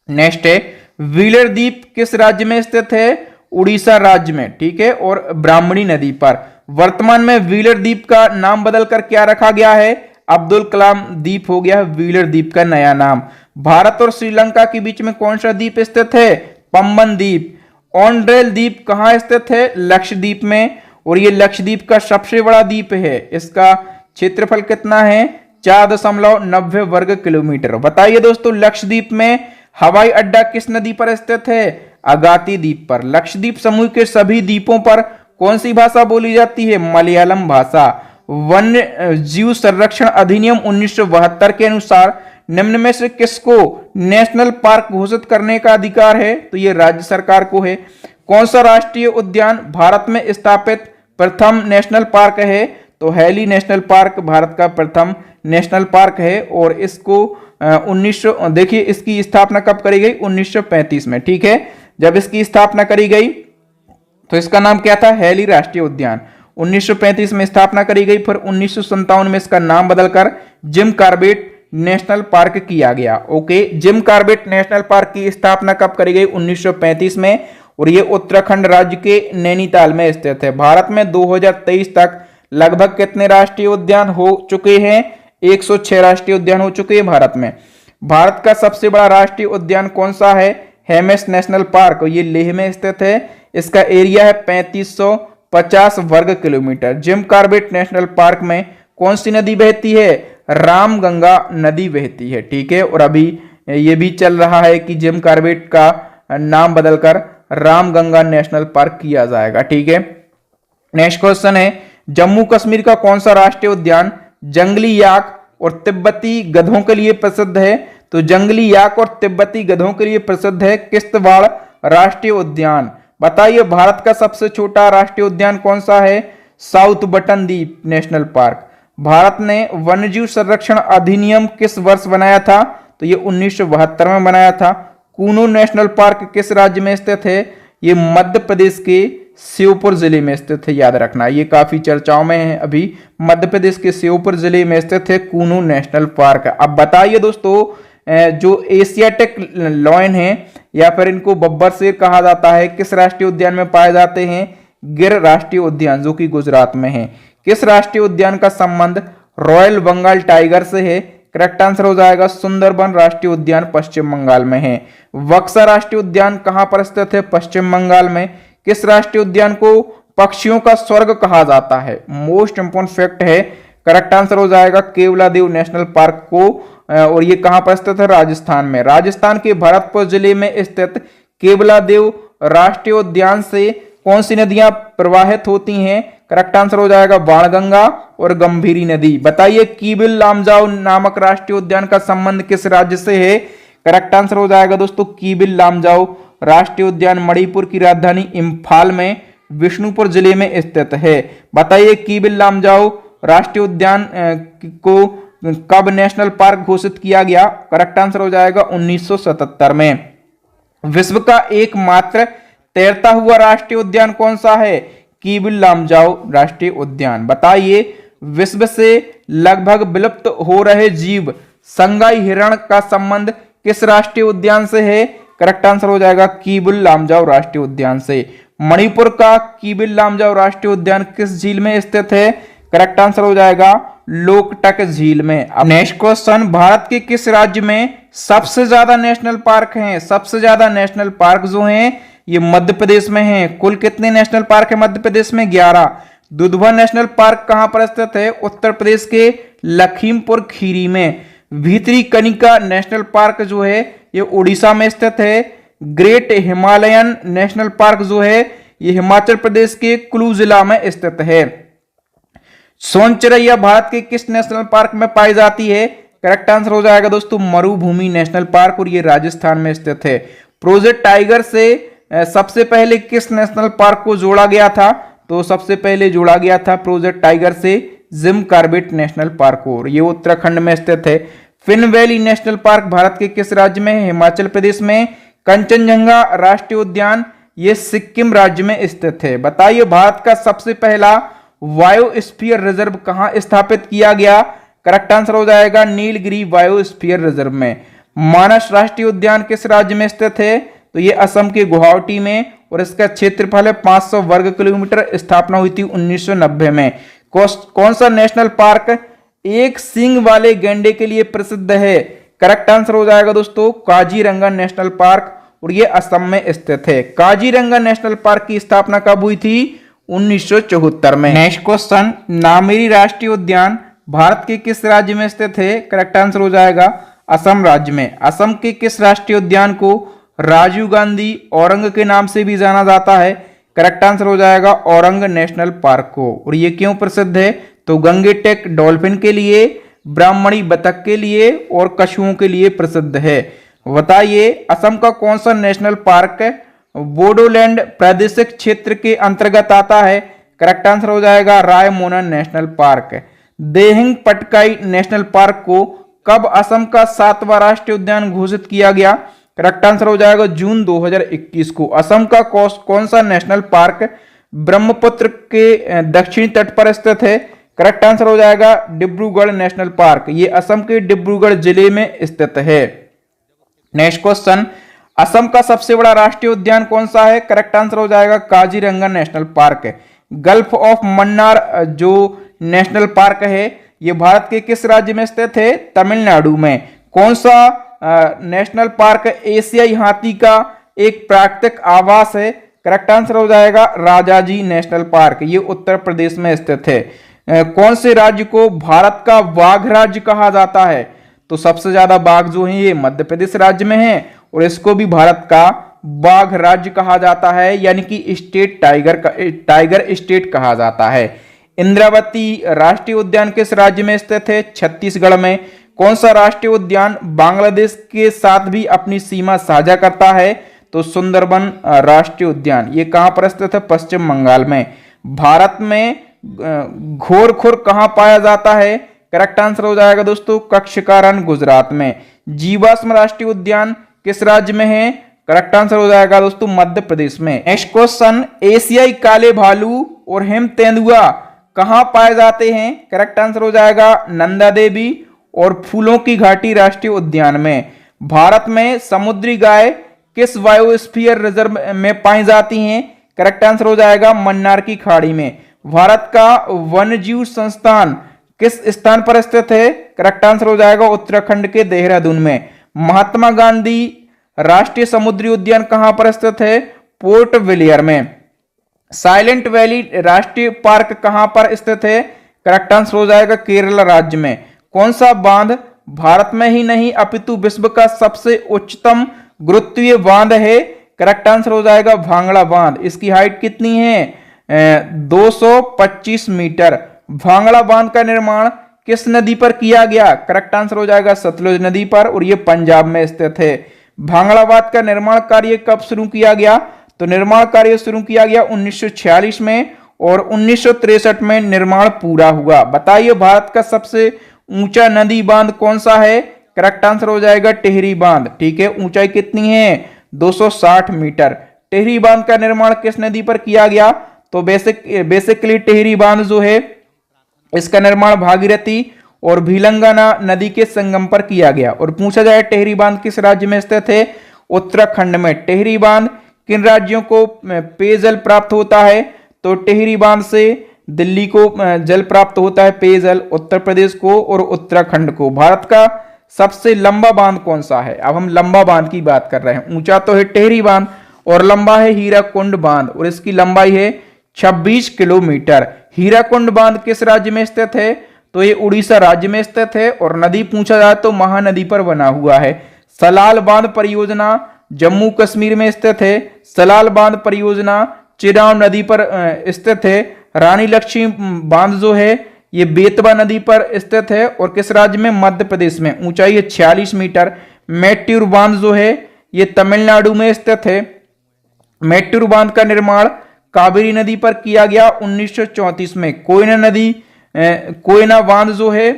नेक्स्ट है व्हीलर द्वीप किस राज्य में स्थित है? उड़ीसा राज्य में, ठीक है, और ब्राह्मणी नदी पर। वर्तमान में व्हीलर द्वीप का नाम बदलकर क्या रखा गया है? अब्दुल कलाम द्वीप हो गया व्हीलर द्वीप का नया नाम। भारत और श्रीलंका के बीच में कौन सा द्वीप स्थित है? पंबन द्वीप। ऑन्ड्रेल द्वीप कहां स्थित है? लक्षद्वीप में, और ये लक्षद्वीप का सबसे बड़ा द्वीप है। इसका क्षेत्रफल कितना है? 4.90 वर्ग किलोमीटर। बताइए दोस्तों, लक्षद्वीप में हवाई अड्डा किस नदी पर स्थित है? अगाती द्वीप पर। लक्षद्वीप समूह के सभी द्वीपों पर कौन सी भाषा बोली जाती है? मलयालम भाषा। वन्य जीव संरक्षण अधिनियम 1972 के अनुसार निम्न में से किसको नेशनल पार्क घोषित करने का अधिकार है? तो ये राज्य सरकार को है। कौन सा राष्ट्रीय उद्यान भारत में स्थापित प्रथम नेशनल पार्क है? तो हैली नेशनल पार्क भारत का प्रथम नेशनल पार्क है, और इसको 1900 देखिए इसकी स्थापना कब करी गई? 1935 में, ठीक है। जब इसकी स्थापना करी गई तो इसका नाम क्या था? हैली राष्ट्रीय उद्यान। 1935 में स्थापना करी गई, फिर 1957 में इसका नाम बदलकर जिम कॉर्बेट नेशनल पार्क किया गया। Okay, gym Corbett national park की स्थापना कब करी गई? 1935 में, और ये उत्तराखंड राज्य के नैनीताल में स्थित है। भारत में 2023 तक लगभग कितने राष्ट्रीय उद्यान हो चुके हैं? 106 राष्ट्रीय उद्यान हो चुके हैं भारत में। भारत का सबसे बड़ा राष्ट्रीय उद्यान कौन सा है? हेमेस नेशनल पार्क, ये लेह में स्थित है। इसका एरिया है 3550 वर्ग kilometre. Gym Corbett national park में कौन सी नदी बहती है? रामगंगा नदी बहती है, ठीक है। और अभी ये भी चल रहा है कि जिम कॉर्बेट का नाम बदलकर रामगंगा नेशनल पार्क किया जाएगा, ठीक है। नेक्स्ट क्वेश्चन है जम्मू कश्मीर का कौन सा राष्ट्रीय उद्यान जंगली याक और तिब्बती गधों के लिए प्रसिद्ध है? तो जंगली याक और तिब्बती गधों के लिए प्रसिद्ध है किश्तवाड़ राष्ट्रीय उद्यान। बताइए भारत का सबसे छोटा राष्ट्रीय उद्यान कौन सा है? साउथ बटन द्वीप नेशनल पार्क। भारत ने वन्यजीव संरक्षण अधिनियम किस वर्ष बनाया था? तो ये 1972 में बनाया था। कूनो नेशनल पार्क किस राज्य में स्थित है? ये मध्य प्रदेश के श्योपुर जिले में स्थित है, याद रखना, ये काफी चर्चाओं में है अभी। मध्य प्रदेश के श्योपुर जिले में स्थित है कूनो नेशनल पार्क। अब बताइए दोस्तों, जो एशियाटिक लॉयन है या फिर इनको बब्बर शेर कहा जाता है, किस राष्ट्रीय उद्यान में पाए जाते हैं? गिर राष्ट्रीय उद्यान, जो कि गुजरात में है। किस राष्ट्रीय उद्यान का संबंध रॉयल बंगाल टाइगर से है? करेक्ट आंसर हो जाएगा सुंदरबन राष्ट्रीय उद्यान पश्चिम बंगाल में है। बक्सा राष्ट्रीय उद्यान कहां पर स्थित है? पश्चिम बंगाल में। किस राष्ट्रीय उद्यान को पक्षियों का स्वर्ग कहा जाता है? मोस्ट इंपोर्टेंट फैक्ट है, करेक्ट आंसर हो जाएगा केवलादेव नेशनल पार्क को। और ये कहां पर स्थित है? राजस्थान में। राजस्थान के भरतपुर जिले में स्थित केवलादेव राष्ट्रीय उद्यान से कौन सी नदियां प्रवाहित होती हैं? करेक्ट आंसर हो जाएगा बाणगंगा और गंभीरी नदी। बताइए कीबिल लामजाओ नामक राष्ट्रीय उद्यान का संबंध किस राज्य से है? करेक्ट आंसर हो जाएगा दोस्तों कीबिल लामजाओ राष्ट्रीय उद्यान मणिपुर की राजधानी इंफाल में विष्णुपुर जिले में स्थित है। बताइए कीबिल लामजाओ राष्ट्रीय उद्यान को कब नेशनल पार्क घोषित किया गया? करेक्ट आंसर हो जाएगा 1977 में। विश्व का एकमात्र तैरता हुआ राष्ट्रीय उद्यान कौन सा है? कीबिल लामजाओ राष्ट्रीय उद्यान। बताइए विश्व से लगभग विलुप्त हो रहे जीव संगाई हिरण का संबंध किस राष्ट्रीय उद्यान से है? करेक्ट आंसर हो जाएगा कीबिल लामजाओ राष्ट्रीय उद्यान से। मणिपुर का कीबिल लामजाओ राष्ट्रीय उद्यान किस झील में स्थित है? करेक्ट आंसर हो जाएगा लोकटक झील में। अब नेक्स्ट क्वेश्चन, भारत के किस राज्य में सबसे ज्यादा नेशनल पार्क हैं? सबसे ज्यादा नेशनल पार्क जो हैं ये मध्य प्रदेश में हैं। कुल कितने नेशनल पार्क है मध्य प्रदेश में? 11। दुधवा नेशनल पार्क कहां पर स्थित है? उत्तर प्रदेश के लखीमपुर खीरी में। भीतरी कनिका नेशनल पार्क जो है ये उड़ीसा में स्थित है। ग्रेट हिमालयन नेशनल पार्क जो है ये हिमाचल प्रदेश के कुल्लू जिला में स्थित है। सोनचरैया भारत के किस नेशनल पार्क में पाई जाती है? करेक्ट आंसर हो जाएगा दोस्तों मरुभूमि नेशनल पार्क, और ये राजस्थान में स्थित है। प्रोजेक्ट टाइगर से सबसे पहले किस नेशनल पार्क को जोड़ा गया था? तो सबसे पहले जोड़ा गया था प्रोजेक्ट टाइगर से जिम कॉर्बेट नेशनल पार्क को, ये उत्तराखंड में स्थित है। फिन वैली नेशनल पार्क भारत के किस राज्य में है? हिमाचल प्रदेश में। कंचनजंगा राष्ट्रीय उद्यान ये सिक्किम राज्य में स्थित है। बताइए भारत का सबसे पहला बायोस्फीयर रिजर्व कहां स्थापित किया गया? करेक्ट आंसर हो जाएगा नीलगिरी बायोस्फीयर रिजर्व में। मानस राष्ट्रीय उद्यान किस राज्य में स्थित है? तो ये असम के गुवाहाटी में, और इसका क्षेत्रफल है 500 वर्ग किलोमीटर। स्थापना हुई थी 1990 में। कौन सा नेशनल पार्क एक सींग वाले गैंडे के लिए प्रसिद्ध है? करेक्ट आंसर हो जाएगा दोस्तों काजीरंगा नेशनल पार्क, और ये असम में स्थित है। काजीरंगा नेशनल पार्क की स्थापना कब हुई थी? 1974 में। नेक्स्ट क्वेश्चन, नामेरी राष्ट्रीय उद्यान भारत के किस राज्य में स्थित है? करेक्ट आंसर हो जाएगा असम राज्य में। असम के किस राष्ट्रीय उद्यान को राजीव गांधी औरंग के नाम से भी जाना जाता है? करेक्ट आंसर हो जाएगा औरंग नेशनल पार्क को। और ये क्यों प्रसिद्ध है? तो गंगेटेक डॉल्फिन के लिए, ब्राह्मणी बतख के लिए और कछुओं के लिए प्रसिद्ध है। बताइए असम का कौन सा नेशनल पार्क बोडोलैंड प्रादेशिक क्षेत्र के अंतर्गत आता है? करेक्ट आंसर हो जाएगा Raimona national park. Dehing Patkai national park को कब असम का 7वां राष्ट्रीय उद्यान घोषित किया गया? करेक्ट आंसर हो जाएगा जून 2021 को। असम का कौन सा नेशनल पार्क ब्रह्मपुत्र के दक्षिणी तट पर स्थित है? करेक्ट आंसर हो जाएगा डिब्रूगढ़ नेशनल पार्क। ये असम के डिब्रूगढ़ जिले में स्थित है। नेक्स्ट क्वेश्चन, असम का सबसे बड़ा राष्ट्रीय उद्यान कौन सा है? करेक्ट आंसर हो जाएगा Kaziranga national park. Gulf of Mannar जो नेशनल पार्क है ये भारत के किस राज्य में स्थित है? तमिलनाडु में। कौन सा नेशनल पार्क एशियाई हाथी का एक प्राकृतिक आवास है? करेक्ट आंसर हो जाएगा राजाजी नेशनल पार्क, ये उत्तर प्रदेश में स्थित है। कौन से राज्य को भारत का बाघ राज्य कहा जाता है? तो सबसे ज्यादा बाघ जो है ये मध्य प्रदेश राज्य में है, और इसको भी भारत का बाघ राज्य कहा जाता है, यानी कि स्टेट टाइगर स्टेट कहा जाता है। इंद्रावती राष्ट्रीय उद्यान किस राज्य में स्थित है? छत्तीसगढ़ में। कौन सा राष्ट्रीय उद्यान बांग्लादेश के साथ भी अपनी सीमा साझा करता है? तो सुंदरबन राष्ट्रीय उद्यान, ये कहां पर स्थित है? पश्चिम बंगाल में। भारत में घोर खुर कहां पाया जाता है? करेक्ट आंसर हो जाएगा दोस्तों कक्षकारण गुजरात में। जीवाश्म राष्ट्रीय उद्यान किस राज्य में है? करेक्ट आंसर हो जाएगा दोस्तों मध्य प्रदेश में। नेक्स्ट क्वेश्चन, एशियाई काले भालू और हिम तेंदुआ कहां पाए जाते हैं? करेक्ट आंसर हो जाएगा नंदा देवी और फूलों की घाटी राष्ट्रीय उद्यान में। भारत में समुद्री गाय किस बायोस्फीयर रिजर्व में पाई जाती हैं? करेक्ट आंसर हो जाएगा मन्नार की खाड़ी में। भारत का वन्यजीव संस्थान किस स्थान पर स्थित है? करेक्ट आंसर हो जाएगा उत्तराखंड के देहरादून में। महात्मा गांधी राष्ट्रीय समुद्री उद्यान कहां पर स्थित है? पोर्ट विलियर में। साइलेंट वैली राष्ट्रीय पार्क कहां पर स्थित है? करेक्ट आंसर हो जाएगा केरल राज्य में। कौन सा बांध भारत में ही नहीं अपितु विश्व का सबसे उच्चतम गुरुत्वीय बांध है? करेक्ट आंसर हो जाएगा भांगड़ा बांध। इसकी हाइट कितनी है? 225 मीटर। भांगड़ा बांध का निर्माण किस नदी पर किया गया? करेक्ट आंसर हो जाएगा सतलुज नदी पर, और यह पंजाब में स्थित है। भांगड़ा बांध का निर्माण कार्य कब शुरू किया गया? तो निर्माण कार्य शुरू किया गया 1946 में, और 1963 में निर्माण पूरा हुआ। बताइए भारत का सबसे ऊंचा नदी बांध कौन सा है? करेक्ट आंसर हो जाएगा टिहरी बांध। ठीक है, ऊंचाई कितनी है? 260 मीटर। टिहरी बांध का निर्माण किस नदी पर किया गया? तो बेसिकली टिहरी बांध जो है इसका निर्माण भागीरथी और भीलंगना नदी के संगम पर किया गया। और पूछा जाए टिहरी बांध किस राज्य में स्थित है? उत्तराखंड में। टिहरी बांध किन राज्यों को पेयजल प्राप्त होता है? तो टिहरी बांध से दिल्ली को जल प्राप्त होता है पेयजल, उत्तर प्रदेश को और उत्तराखंड को। भारत का सबसे लंबा बांध कौन सा है? अब हम लंबा बांध की बात कर रहे हैं। ऊंचा तो है टिहरी बांध और लंबा है हीराकुंड बांध, और इसकी लंबाई है 26 किलोमीटर। हीराकुंड बांध किस राज्य में स्थित है? तो ये उड़ीसा राज्य में स्थित है, और नदी पूछा जाए तो महानदी पर बना हुआ है। सलाल बांध परियोजना जम्मू कश्मीर में स्थित है। सलाल बांध परियोजना चिनाब नदी पर स्थित है। रानी लक्ष्मी बांध जो है ये बेतवा नदी पर स्थित है, और किस राज्य में? मध्य प्रदेश में। ऊंचाई है 46 मीटर। मेट्टूर बांध जो है ये तमिलनाडु में स्थित है। मेट्टूर बांध का निर्माण कावेरी नदी पर किया गया 1934 में। कोयना बांध जो है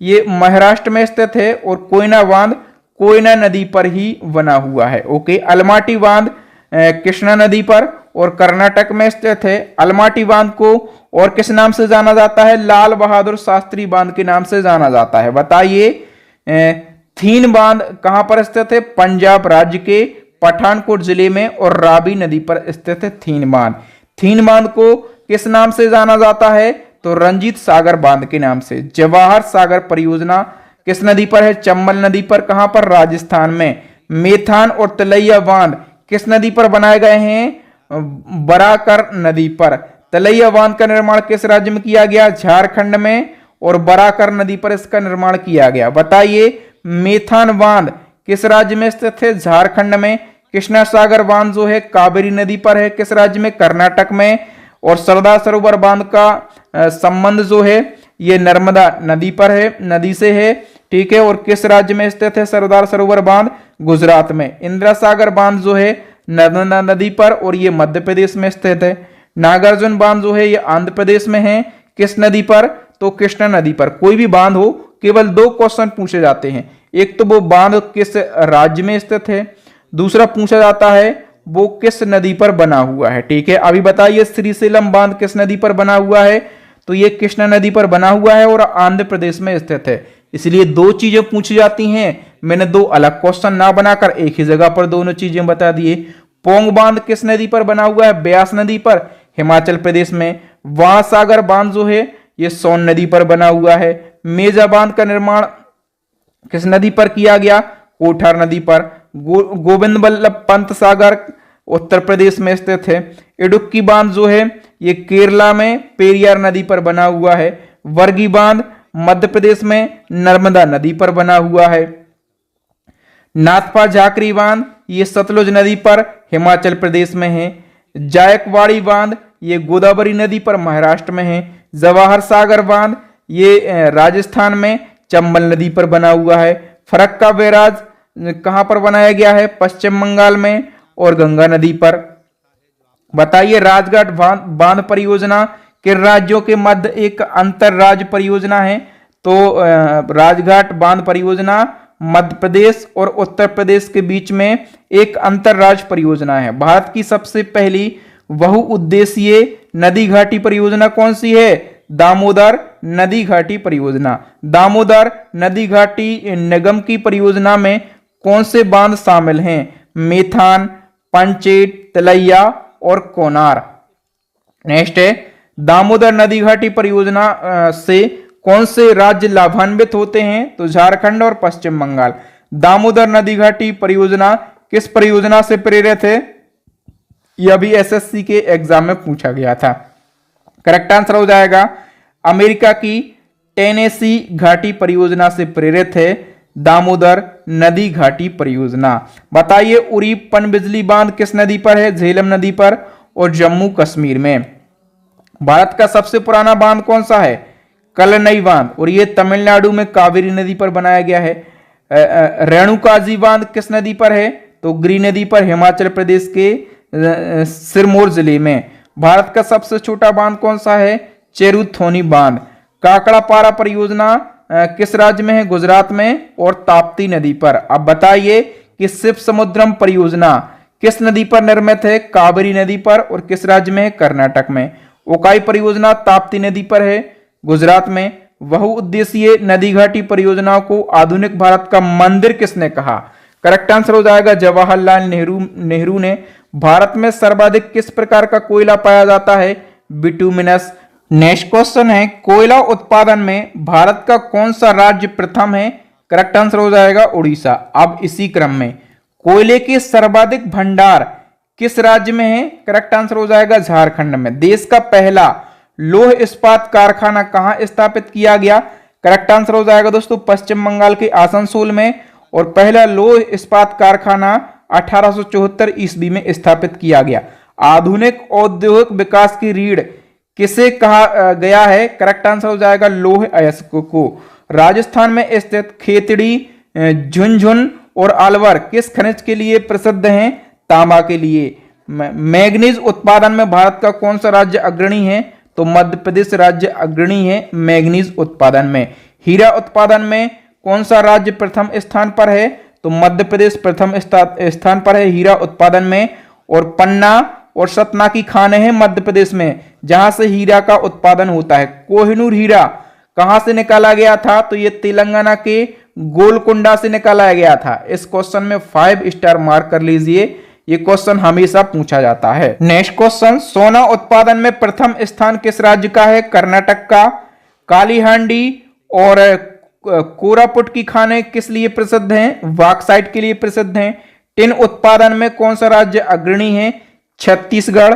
ये महाराष्ट्र में स्थित है, और कोयना बांध कोयना नदी पर ही बना हुआ है। ओके, अलमाटी बांध कृष्णा नदी पर और कर्नाटक में स्थित है। अलमाटी बांध को और किस नाम से जाना जाता है? लाल बहादुर शास्त्री बांध के नाम से जाना जाता है। बताइए थीन बांध कहां पर स्थित है? पंजाब राज्य के पठानकोट जिले में और रावी नदी पर स्थित है थीन बांध। थीन बांध को किस नाम से जाना जाता है? तो रंजीत सागर बांध के नाम से। जवाहर सागर परियोजना किस नदी पर है? चंबल नदी पर। कहां पर? राजस्थान में। मेथान और तलैया बांध किस नदी पर बनाए गए हैं? बराकर नदी पर। तलैया बांध का निर्माण किस राज्य में किया गया? झारखंड में। और बराकर नदी पर इसका निर्माण किया गया। बताइए मेथान बांध किस राज्य में स्थित है? झारखंड में। कृष्णा सागर बांध जो है कावेरी नदी पर है, किस राज्य में? कर्नाटक में। और सरदार सरोवर बांध का संबंध जो है ये नर्मदा नदी पर है, नदी से है, ठीक है। और किस राज्य में स्थित है सरदार सरोवर बांध? गुजरात में। इंदिरा सागर बांध जो है नर्मदा नदी पर और ये मध्य प्रदेश में स्थित है। नागार्जुन बांध जो है ये आंध्र प्रदेश में है, किस नदी पर? तो कृष्णा नदी पर। कोई भी बांध हो केवल दो क्वेश्चन पूछे जाते हैं, एक तो वो बांध किस राज्य में स्थित है, दूसरा पूछा जाता है वो किस नदी पर बना हुआ है, ठीक है। अभी बताइए श्रीशैलम बांध किस नदी पर बना हुआ है? तो ये कृष्णा नदी पर बना हुआ है और आंध्र प्रदेश में स्थित है। इसलिए दो चीजें पूछी जाती हैं, मैंने दो अलग क्वेश्चन ना बनाकर एक ही जगह पर दोनों चीजें बता दिए। पोंग बांध किस नदी पर बना हुआ है? ब्यास नदी पर, हिमाचल प्रदेश में। वासागर बांध जो है ये सोन नदी पर बना हुआ है। मेजा बांध का निर्माण किस नदी पर किया गया? कोठार नदी पर। गोविंद बल्लभ पंत सागर उत्तर प्रदेश में स्थित है। इडुक्की बांध जो है ये केरला में पेरियार नदी पर बना हुआ है। वर्गी बांध मध्य प्रदेश में नर्मदा नदी पर बना हुआ है। नाथपा झाकरी बांध ये सतलुज नदी पर हिमाचल प्रदेश में है। जायकवाड़ी बांध ये गोदावरी नदी पर महाराष्ट्र में है। जवाहर सागर बांध ये राजस्थान में चंबल नदी पर बना हुआ है। फरक्का बैराज कहां पर बनाया गया है? पश्चिम बंगाल में और गंगा नदी पर। बताइए राजघाट बांध परियोजना किन राज्यों के मध्य एक अंतर राज्य परियोजना है? तो राजघाट बांध परियोजना मध्य प्रदेश और उत्तर प्रदेश के बीच में एक अंतर राज्य परियोजना है। भारत की सबसे पहली बहुउद्देशीय नदी घाटी परियोजना कौन सी है? दामोदर नदी घाटी परियोजना। दामोदर नदी घाटी निगम की परियोजना में कौन से बांध शामिल हैं? मेथान, पंचेत, तलैया और कोनार। नेक्स्ट है दामोदर नदी घाटी परियोजना से कौन से राज्य लाभान्वित होते हैं? तो झारखंड और पश्चिम बंगाल। दामोदर नदी घाटी परियोजना किस परियोजना से प्रेरित है? यह भी एसएससी के एग्जाम में पूछा गया था। करेक्ट आंसर हो जाएगा अमेरिका की टेनेसी घाटी परियोजना से प्रेरित है दामोदर नदी घाटी परियोजना। बताइए उरी पनबिजली बांध किस नदी पर है? झेलम नदी पर और जम्मू कश्मीर में। भारत का सबसे पुराना बांध कौन सा है? कलनई बांध और ये तमिलनाडु में कावेरी नदी पर बनाया गया है। रेणुकाजी बांध किस नदी पर है? तो गिरी नदी पर, हिमाचल प्रदेश के सिरमौर जिले में। भारत का सबसे छोटा बांध कौन सा है? चेरुथोनी बांध। काकड़ापारा परियोजना किस राज्य में है? गुजरात में और ताप्ती नदी पर। अब बताइए कि शिव समुद्रम परियोजना किस नदी पर निर्मित है? कावेरी नदी पर और किस राज्य में है? कर्नाटक में। ओकाई परियोजना ताप्ती नदी पर है, गुजरात में। बहुउद्देशीय नदी घाटी परियोजनाओं को आधुनिक भारत का मंदिर किसने कहा? करेक्ट आंसर हो जाएगा जवाहरलाल नेहरू ने। भारत में सर्वाधिक किस प्रकार का कोयला पाया जाता है? बिटुमिनस। नेक्स्ट क्वेश्चन है कोयला उत्पादन में भारत का कौन सा राज्य प्रथम है? करेक्ट आंसर हो जाएगा उड़ीसा। अब इसी क्रम में कोयले के सर्वाधिक भंडार किस राज्य में है? करेक्ट आंसर हो जाएगा झारखंड में। देश का पहला लौह इस्पात कारखाना कहां स्थापित किया गया? करेक्ट आंसर हो जाएगा दोस्तों पश्चिम बंगाल के आसनसोल में। और पहला लौह इस्पात कारखाना 1874 ईस्वी में स्थापित किया गया। आधुनिक औद्योगिक विकास की रीढ़ किसे कहा गया है? करेक्ट आंसर हो जाएगा लौह अयस्क को। राजस्थान में स्थित खेतड़ी, झुंझुन और अलवर किस खनिज के लिए प्रसिद्ध हैं? तांबा के लिए। मैग्नीज उत्पादन में भारत का कौन सा राज्य अग्रणी है? तो मध्य प्रदेश राज्य अग्रणी है मैग्नीज उत्पादन में। हीरा उत्पादन में कौन सा राज्य प्रथम स्थान पर है? तो मध्य प्रदेश प्रथम स्थान पर है हीरा उत्पादन में। और पन्ना और सतना की खानें हैं मध्य प्रदेश में जहां से हीरा का उत्पादन होता है। कोहिनूर हीरा कहां से निकाला गया था? तो ये तेलंगाना के गोलकुंडा से निकाला गया था? इस क्वेश्चन में 5 स्टार मार्क कर लीजिए, ये क्वेश्चन हमेशा पूछा जाता है। नेक्स्ट क्वेश्चन, सोना उत्पादन में प्रथम स्थान किस राज्य का है? कर्नाटक का। काली हांडी और कोरापुट की खाने किस लिए प्रसिद्ध हैं? बॉक्साइट के लिए प्रसिद्ध हैं। टिन उत्पादन में कौन सा राज्य अग्रणी है? छत्तीसगढ़।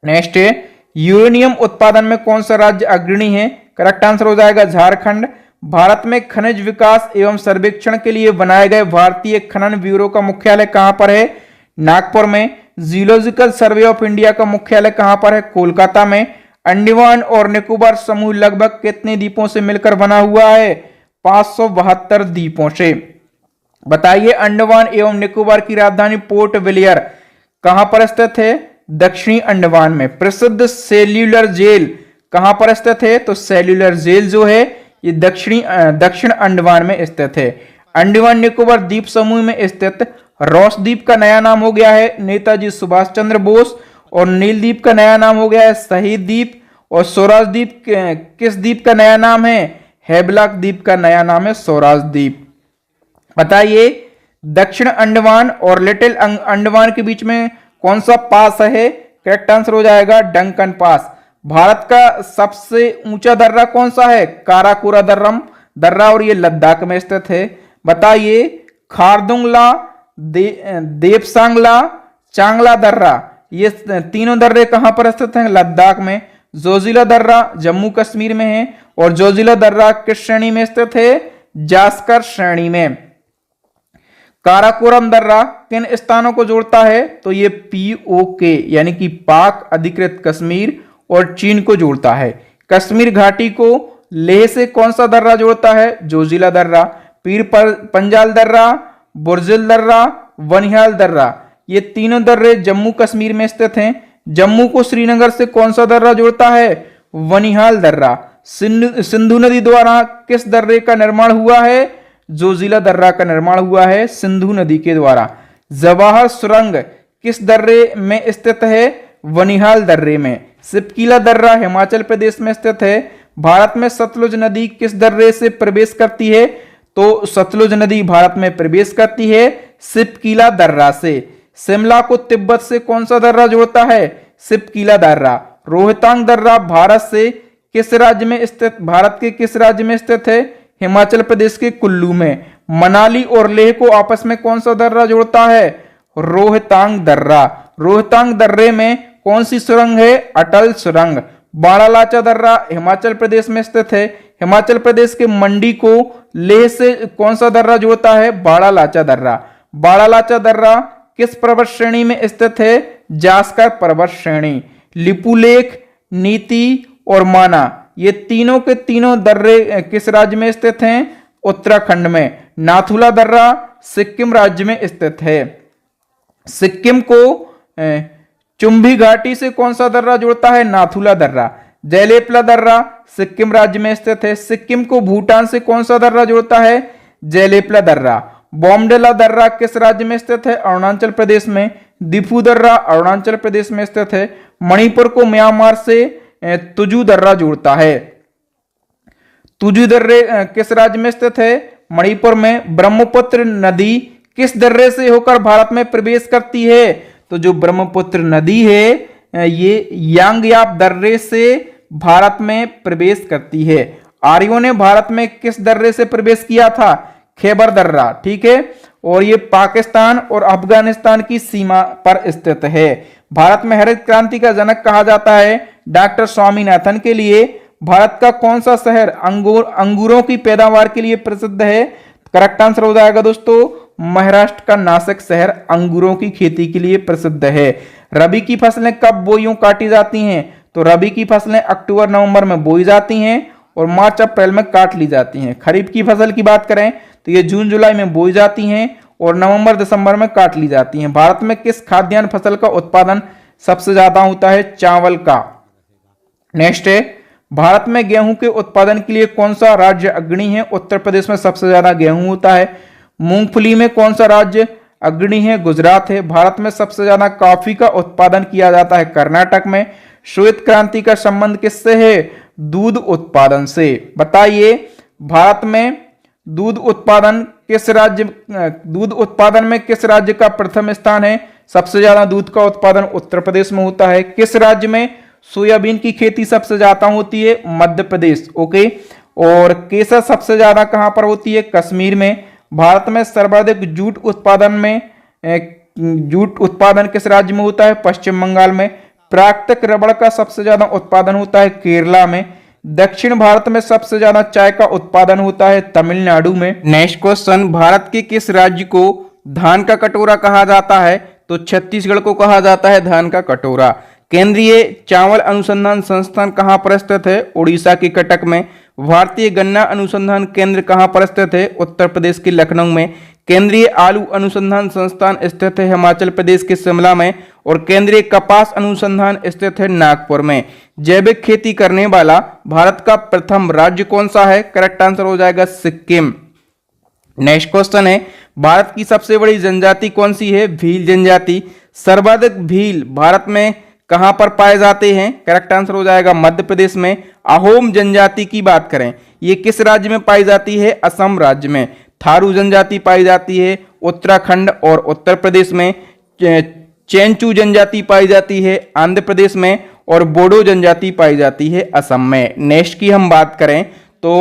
नेक्स्ट है, यूरेनियम उत्पादन में कौन सा राज्य अग्रणी है? करेक्ट आंसर हो जाएगा झारखंड। भारत में खनिज विकास एवं सर्वेक्षण के लिए बनाए गए भारतीय खनन ब्यूरो का मुख्यालय कहां पर है? नागपुर में। जियोलॉजिकल सर्वे ऑफ इंडिया का मुख्यालय कहां पर है? कोलकाता में। अंडमान और निकोबार समूह लगभग कितने द्वीपों से मिलकर बना हुआ है? 572 द्वीपों से। बताइए, अंडमान एवं निकोबार की राजधानी पोर्ट ब्लेयर कहां पर स्थित है? दक्षिणी अंडमान में। प्रसिद्ध सेल्यूलर जेल कहां पर स्थित है? तो सेल्यूलर जेल जो है ये दक्षिण अंडमान में स्थित है। अंडमान निकोबार द्वीप समूह में स्थित रॉस द्वीप का नया नाम हो गया है नेताजी सुभाष चंद्र बोस, और नील द्वीप का नया नाम हो गया है शहीद द्वीप, और स्वराज द्वीप किस द्वीप का नया नाम है? हैवलॉक द्वीप का नया नाम है स्वराज द्वीप। बताइए, दक्षिण अंडमान और लिटिल अंडमान के बीच में कौन सा पास है? करेक्ट आंसर हो जाएगा डंकन पास। भारत का सबसे ऊंचा दर्रा कौन सा है? काराकोरा दर्रा, और ये लद्दाख में स्थित है। बताइए, खारदुंगला, देवसांगला, चांगला दर्रा, ये तीनों दर्रे कहां पर स्थित हैं? लद्दाख में। जोजिला दर्रा जम्मू कश्मीर में है, और जोजिला दर्रा किस श्रेणी में स्थित है? जास्कर श्रेणी में। काराकोरम दर्रा किन स्थानों को जोड़ता है? तो ये POK यानी कि पाक अधिकृत कश्मीर और चीन को जोड़ता है। कश्मीर घाटी को लेह से कौन सा दर्रा जोड़ता है? जोजिला दर्रा। पीर पंजाल दर्रा, बुर्जिल दर्रा, वनिहाल दर्रा, ये तीनों दर्रे जम्मू कश्मीर में स्थित हैं। जम्मू को श्रीनगर से कौन सा दर्रा जोड़ता है? वनिहाल दर्रा। सिंधु नदी द्वारा किस दर्रे का निर्माण हुआ है? जोजिला दर्रा का निर्माण हुआ है सिंधु नदी के द्वारा। जवाहर सुरंग किस दर्रे में स्थित है? वनिहाल दर्रे में। सिपकीला दर्रा हिमाचल प्रदेश में स्थित है। भारत में सतलुज नदी किस दर्रे से प्रवेश करती है? तो सतलुज नदी भारत में प्रवेश करती है सिपकीला दर्रा से। शिमला को तिब्बत से कौन सा दर्रा जोड़ता है? सिपकीला दर्रा। रोहतांग दर्रा भारत के किस राज्य में स्थित है? हिमाचल प्रदेश के कुल्लू में। मनाली और लेह को आपस में कौन सा दर्रा जोड़ता है? रोहतांग दर्रा। रोहतांग दर्रे में कौन सी सुरंग है? अटल सुरंग। बाड़ालाचा दर्रा हिमाचल प्रदेश में स्थित है। हिमाचल प्रदेश के मंडी को लेह से कौन सा दर्रा जोड़ता है? बाड़ालाचा दर्रा। बाड़ालाचा दर्रा किस पर्वत श्रेणी में स्थित है? जास्कर पर्वत श्रेणी। लिपुलेख, नीति और माना, ये तीनों के तीनों दर्रे किस राज्य में स्थित हैं? उत्तराखंड में। नाथुला दर्रा सिक्किम राज्य में स्थित है। सिक्किम को चुंबी घाटी से कौन सा दर्रा जोड़ता है? नाथुला दर्रा। जैलेपला दर्रा सिक्किम राज्य में स्थित है। सिक्किम को भूटान से कौन सा दर्रा जोड़ता है? जैलेपला दर्रा। बोमडेला दर्रा किस राज्य में स्थित है? अरुणाचल प्रदेश में। दिफू दर्रा अरुणाचल प्रदेश में स्थित है। मणिपुर को म्यांमार से तुजू दर्रा जोड़ता है। तुजू दर्रे किस राज्य में स्थित है? मणिपुर में। ब्रह्मपुत्र नदी किस दर्रे से होकर भारत में प्रवेश करती है? तो जो ब्रह्मपुत्र नदी है ये यांगयाप दर्रे से भारत में प्रवेश करती है। आर्यों ने भारत में किस दर्रे से प्रवेश किया था? खैबर दर्रा। ठीक है, और ये पाकिस्तान और अफगानिस्तान की सीमा पर स्थित है। भारत में हरित क्रांति का जनक कहा जाता है डॉक्टर स्वामीनाथन के लिए। भारत का कौन सा शहर अंगूरों की पैदावार के लिए प्रसिद्ध है? करेक्ट आंसर हो जाएगा दोस्तों महाराष्ट्र का नासिक शहर अंगूरों की खेती के लिए प्रसिद्ध है। रबी की फसलें कब बोई काटी जाती हैं? तो रबी की फसलें अक्टूबर नवंबर में बोई जाती हैं और मार्च अप्रैल में काट ली जाती हैं। खरीफ की फसल की बात करें तो ये जून जुलाई में बोई जाती हैं और नवंबर दिसंबर में काट ली जाती हैं। भारत में किस खाद्यान्न फसल का उत्पादन सबसे ज्यादा होता है? चावल का। नेक्स्ट है, भारत में गेहूं के उत्पादन के लिए कौन सा राज्य अग्रणी है? उत्तर प्रदेश में सबसे ज्यादा गेहूं होता है। मूंगफली में कौन सा राज्य अग्रणी है? गुजरात है। भारत में सबसे ज्यादा कॉफी का उत्पादन किया जाता है कर्नाटक में। श्वेत क्रांति का संबंध किससे है? दूध उत्पादन से। बताइए, भारत में दूध उत्पादन में किस राज्य का प्रथम स्थान है? सबसे ज्यादा दूध का उत्पादन उत्तर प्रदेश में होता है। किस राज्य में सोयाबीन की खेती सबसे ज्यादा होती है? मध्य प्रदेश। ओके। और केसर सबसे ज्यादा कहां पर होती है? कश्मीर में। भारत में सर्वाधिक जूट उत्पादन किस राज्य में होता है? पश्चिम बंगाल में। प्राकृतिक रबड़ का सबसे ज्यादा उत्पादन होता है केरला में। दक्षिण भारत में सबसे ज्यादा चाय का उत्पादन होता है तमिलनाडु में। नेक्स्ट क्वेश्चन, भारत के किस राज्य को धान का कटोरा कहा जाता है? तो छत्तीसगढ़ को कहा जाता है धान का कटोरा। केंद्रीय चावल अनुसंधान संस्थान कहां पर स्थित है? उड़ीसा के कटक में। भारतीय गन्ना अनुसंधान केंद्र कहां पर स्थित है? उत्तर प्रदेश के लखनऊ में। केंद्रीय आलू अनुसंधान संस्थान स्थित है हिमाचल प्रदेश के शिमला में। और केंद्रीय कपास अनुसंधान स्थित है नागपुर में। जैविक खेती करने वाला भारत का प्रथम राज्य कौन सा है? करेक्ट आंसर हो जाएगा सिक्किम। नेक्स्ट क्वेश्चन है, भारत की सबसे बड़ी जनजाति कौन सी है? भील जनजाति। सर्वाधिक भील भारत में कहां पर पाए जाते हैं? करेक्ट आंसर हो जाएगा मध्य प्रदेश में। अहोम जनजाति की बात करें, ये किस राज्य में पाई जाती है? असम राज्य में। थारू जनजाति पाई जाती है उत्तराखंड और उत्तर प्रदेश में। चेंचू जनजाति पाई जाती है आंध्र प्रदेश में। और बोडो जनजाति पाई जाती है असम में। नेक्स्ट की हम बात करें तो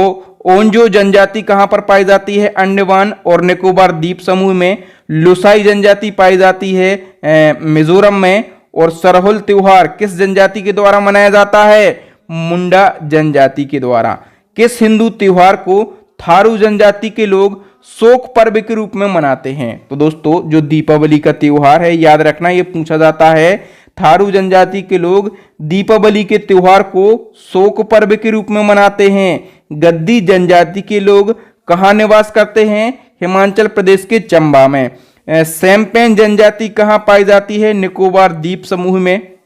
ओंजो जनजाति कहां पर पाई जाती है? अंडमान और निकोबार द्वीप समूह में। लुसाई जनजाति पाई जाती है मिजोरम में। और सरहुल त्योहार किस जनजाति के द्वारा मनाया जाता है? मुंडा जनजाति के द्वारा। किस हिंदू त्योहार को थारू जनजाति के लोग शोक पर्व के रूप में मनाते हैं? तो दोस्तों जो दीपावली का त्योहार है, याद रखना ये पूछा जाता है, थारू जनजाति के लोग दीपावली के त्योहार को शोक पर्व के रूप में मनाते हैं। गद्दी जनजाति के लोग कहां निवास करते हैं? हिमाचल प्रदेश के चंबा में। सैम्पेन जनजाति कहां पाई जाती है? निकोबार द्वीप समूह में।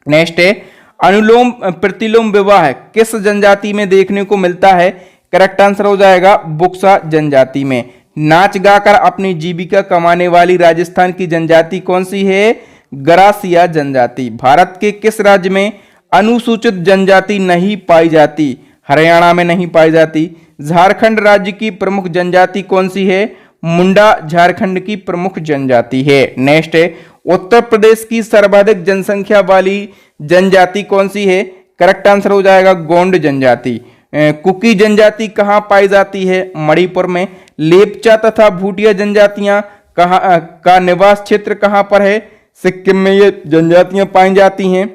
नेक्स्ट है, अनुलोम प्रतिलोम विवाह किस जनजाति में देखने को मिलता है? करेक्ट आंसर हो जाएगा बुक्सा जनजाति में। नाच गाकर अपनी जीविका कमाने वाली राजस्थान की जनजाति कौन सी है? गरासिया जनजाति। भारत के किस राज्य में अनुसूचित जनजाति नहीं पाई जाती? हरियाणा में नहीं पाई जाती। झारखंड राज्य की प्रमुख जनजाति कौन सी है? मुंडा झारखंड की प्रमुख जनजाति है। नेक्स्ट है, उत्तर प्रदेश की सर्वाधिक जनसंख्या वाली जनजाति कौन सी है? करेक्ट आंसर हो जाएगा गोंड जनजाति। कुकी जनजाति कहां पाई जाती है? मणिपुर में। लेपचा तथा भूटिया जनजातियां का निवास क्षेत्र कहां पर है? सिक्किम में ये जनजातियां पाई जाती हैं।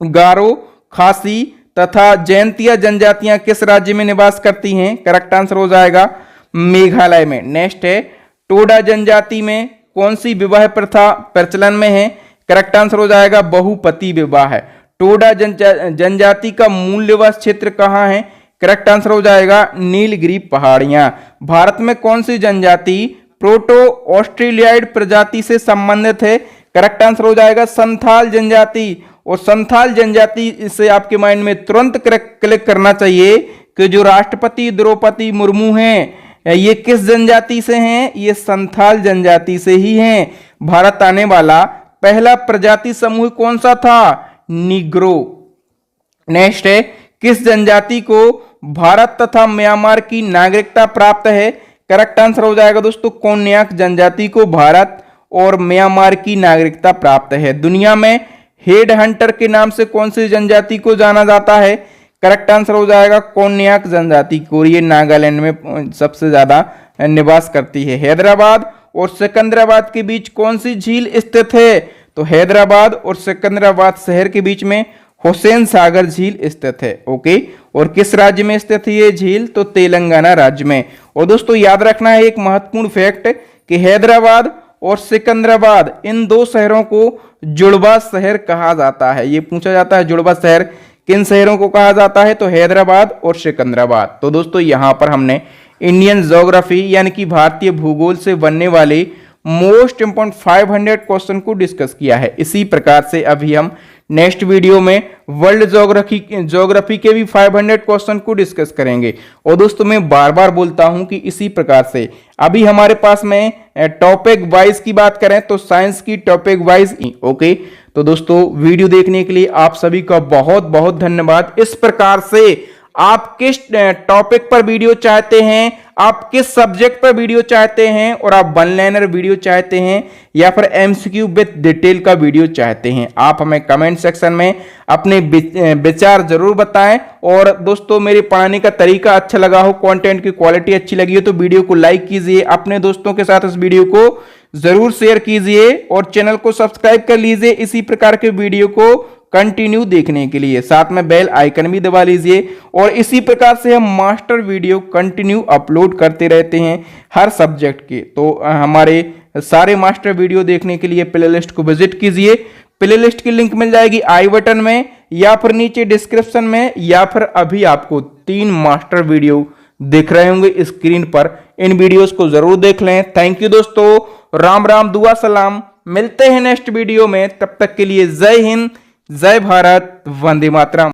गारो, खासी तथा जैंतिया जनजातियां किस राज्य में निवास करती हैं? करेक्ट आंसर हो जाएगा मेघालय में। नेक्स्ट है, टोडा जनजाति में कौन सी विवाह प्रथा प्रचलन में है? करेक्ट आंसर हो जाएगा बहुपति विवाह। टोडा जनजाति का मूल निवास क्षेत्र कहां है? करेक्ट आंसर हो जाएगा नीलगिरी पहाड़ियां। भारत में कौन सी जनजाति प्रोटो ऑस्ट्रेलियाइड प्रजाति से संबंधित है? करेक्ट आंसर हो जाएगा संथाल जनजाति। और संथाल जनजाति से आपके माइंड में तुरंत क्लिक करना चाहिए कि जो राष्ट्रपति द्रौपदी मुर्मू हैं ये किस जनजाति से हैं? ये संथाल जनजाति से ही हैं। भारत आने वाला पहला प्रजाति समूह कौन सा था? निग्रो। नेक्स्ट है, किस जनजाति को भारत तथा म्यांमार की नागरिकता प्राप्त है? करेक्ट आंसर हो जाएगा दोस्तों कोन्याक जनजाति को भारत और म्यांमार की नागरिकता प्राप्त है। दुनिया में हेड हंटर के नाम से कौन सी जनजाति को जाना जाता है? करेक्ट आंसर हो जाएगा कोन्याक जनजाति को। ये नागालैंड में सबसे ज्यादा निवास करती है। हैदराबाद और सिकंदराबाद के बीच कौन सी झील स्थित है? तो हैदराबाद और सिकंदराबाद शहर के बीच में हुसैन सागर झील स्थित है। ओके। और किस राज्य में स्थित है ये झील? तो तेलंगाना राज्य में। और दोस्तों याद रखना है एक महत्वपूर्ण फैक्ट कि हैदराबाद और सिकंदराबाद इन दो शहरों को जुड़वा शहर कहा जाता है। ये पूछा जाता है जुड़वा शहर किन शहरों को कहा जाता है? तो हैदराबाद और सिकंदराबाद। तो दोस्तों यहां पर हमने इंडियन ज्योग्राफी यानी कि भारतीय भूगोल से बनने वाले मोस्ट इंपोर्टेंट 500 क्वेश्चन को डिस्कस किया है। इसी प्रकार से अभी हम नेक्स्ट वीडियो में वर्ल्ड ज्योग्राफी के भी 500 क्वेश्चन को डिस्कस करेंगे। और दोस्तों मैं बार बार बोलता हूं कि इसी प्रकार से अभी हमारे पास में टॉपिक वाइज की बात करें तो साइंस की टॉपिक वाइज। ओके। तो दोस्तों वीडियो देखने के लिए आप सभी का बहुत बहुत धन्यवाद। इस प्रकार से आप किस टॉपिक पर वीडियो चाहते हैं, आप किस सब्जेक्ट पर वीडियो चाहते हैं, और आप वन लाइनर वीडियो चाहते हैं या फिर एमसीक्यू विद डिटेल का वीडियो चाहते हैं। आप हमें कमेंट सेक्शन में अपने विचार जरूर बताएं। और दोस्तों, मेरे पढ़ाने का तरीका अच्छा लगा हो, कंटेंट की क्वालिटी अच्छी लगी हो तो वीडियो को लाइक कीजिए, अपने दोस्तों के साथ इस वीडियो को जरूर शेयर कीजिए और चैनल को सब्सक्राइब कर लीजिए इसी प्रकार के वीडियो को कंटिन्यू देखने के लिए। साथ में बेल आइकन भी दबा लीजिए और इसी प्रकार से हम मास्टर वीडियो कंटिन्यू अपलोड करते रहते हैं हर सब्जेक्ट के। तो हमारे सारे मास्टर वीडियो देखने के लिए प्लेलिस्ट को विजिट कीजिए। प्लेलिस्ट की लिंक मिल जाएगी आई बटन में या फिर नीचे डिस्क्रिप्शन में, या फिर अभी आपको 3 मास्टर वीडियो दिख रहे होंगे स्क्रीन पर। इन वीडियोस को जरूर देख लें। थैंक यू दोस्तों, राम राम, दुआ सलाम। मिलते हैं नेक्स्ट वीडियो में, तब तक के लिए जय हिंद, जय भारत, वंदे मातरम।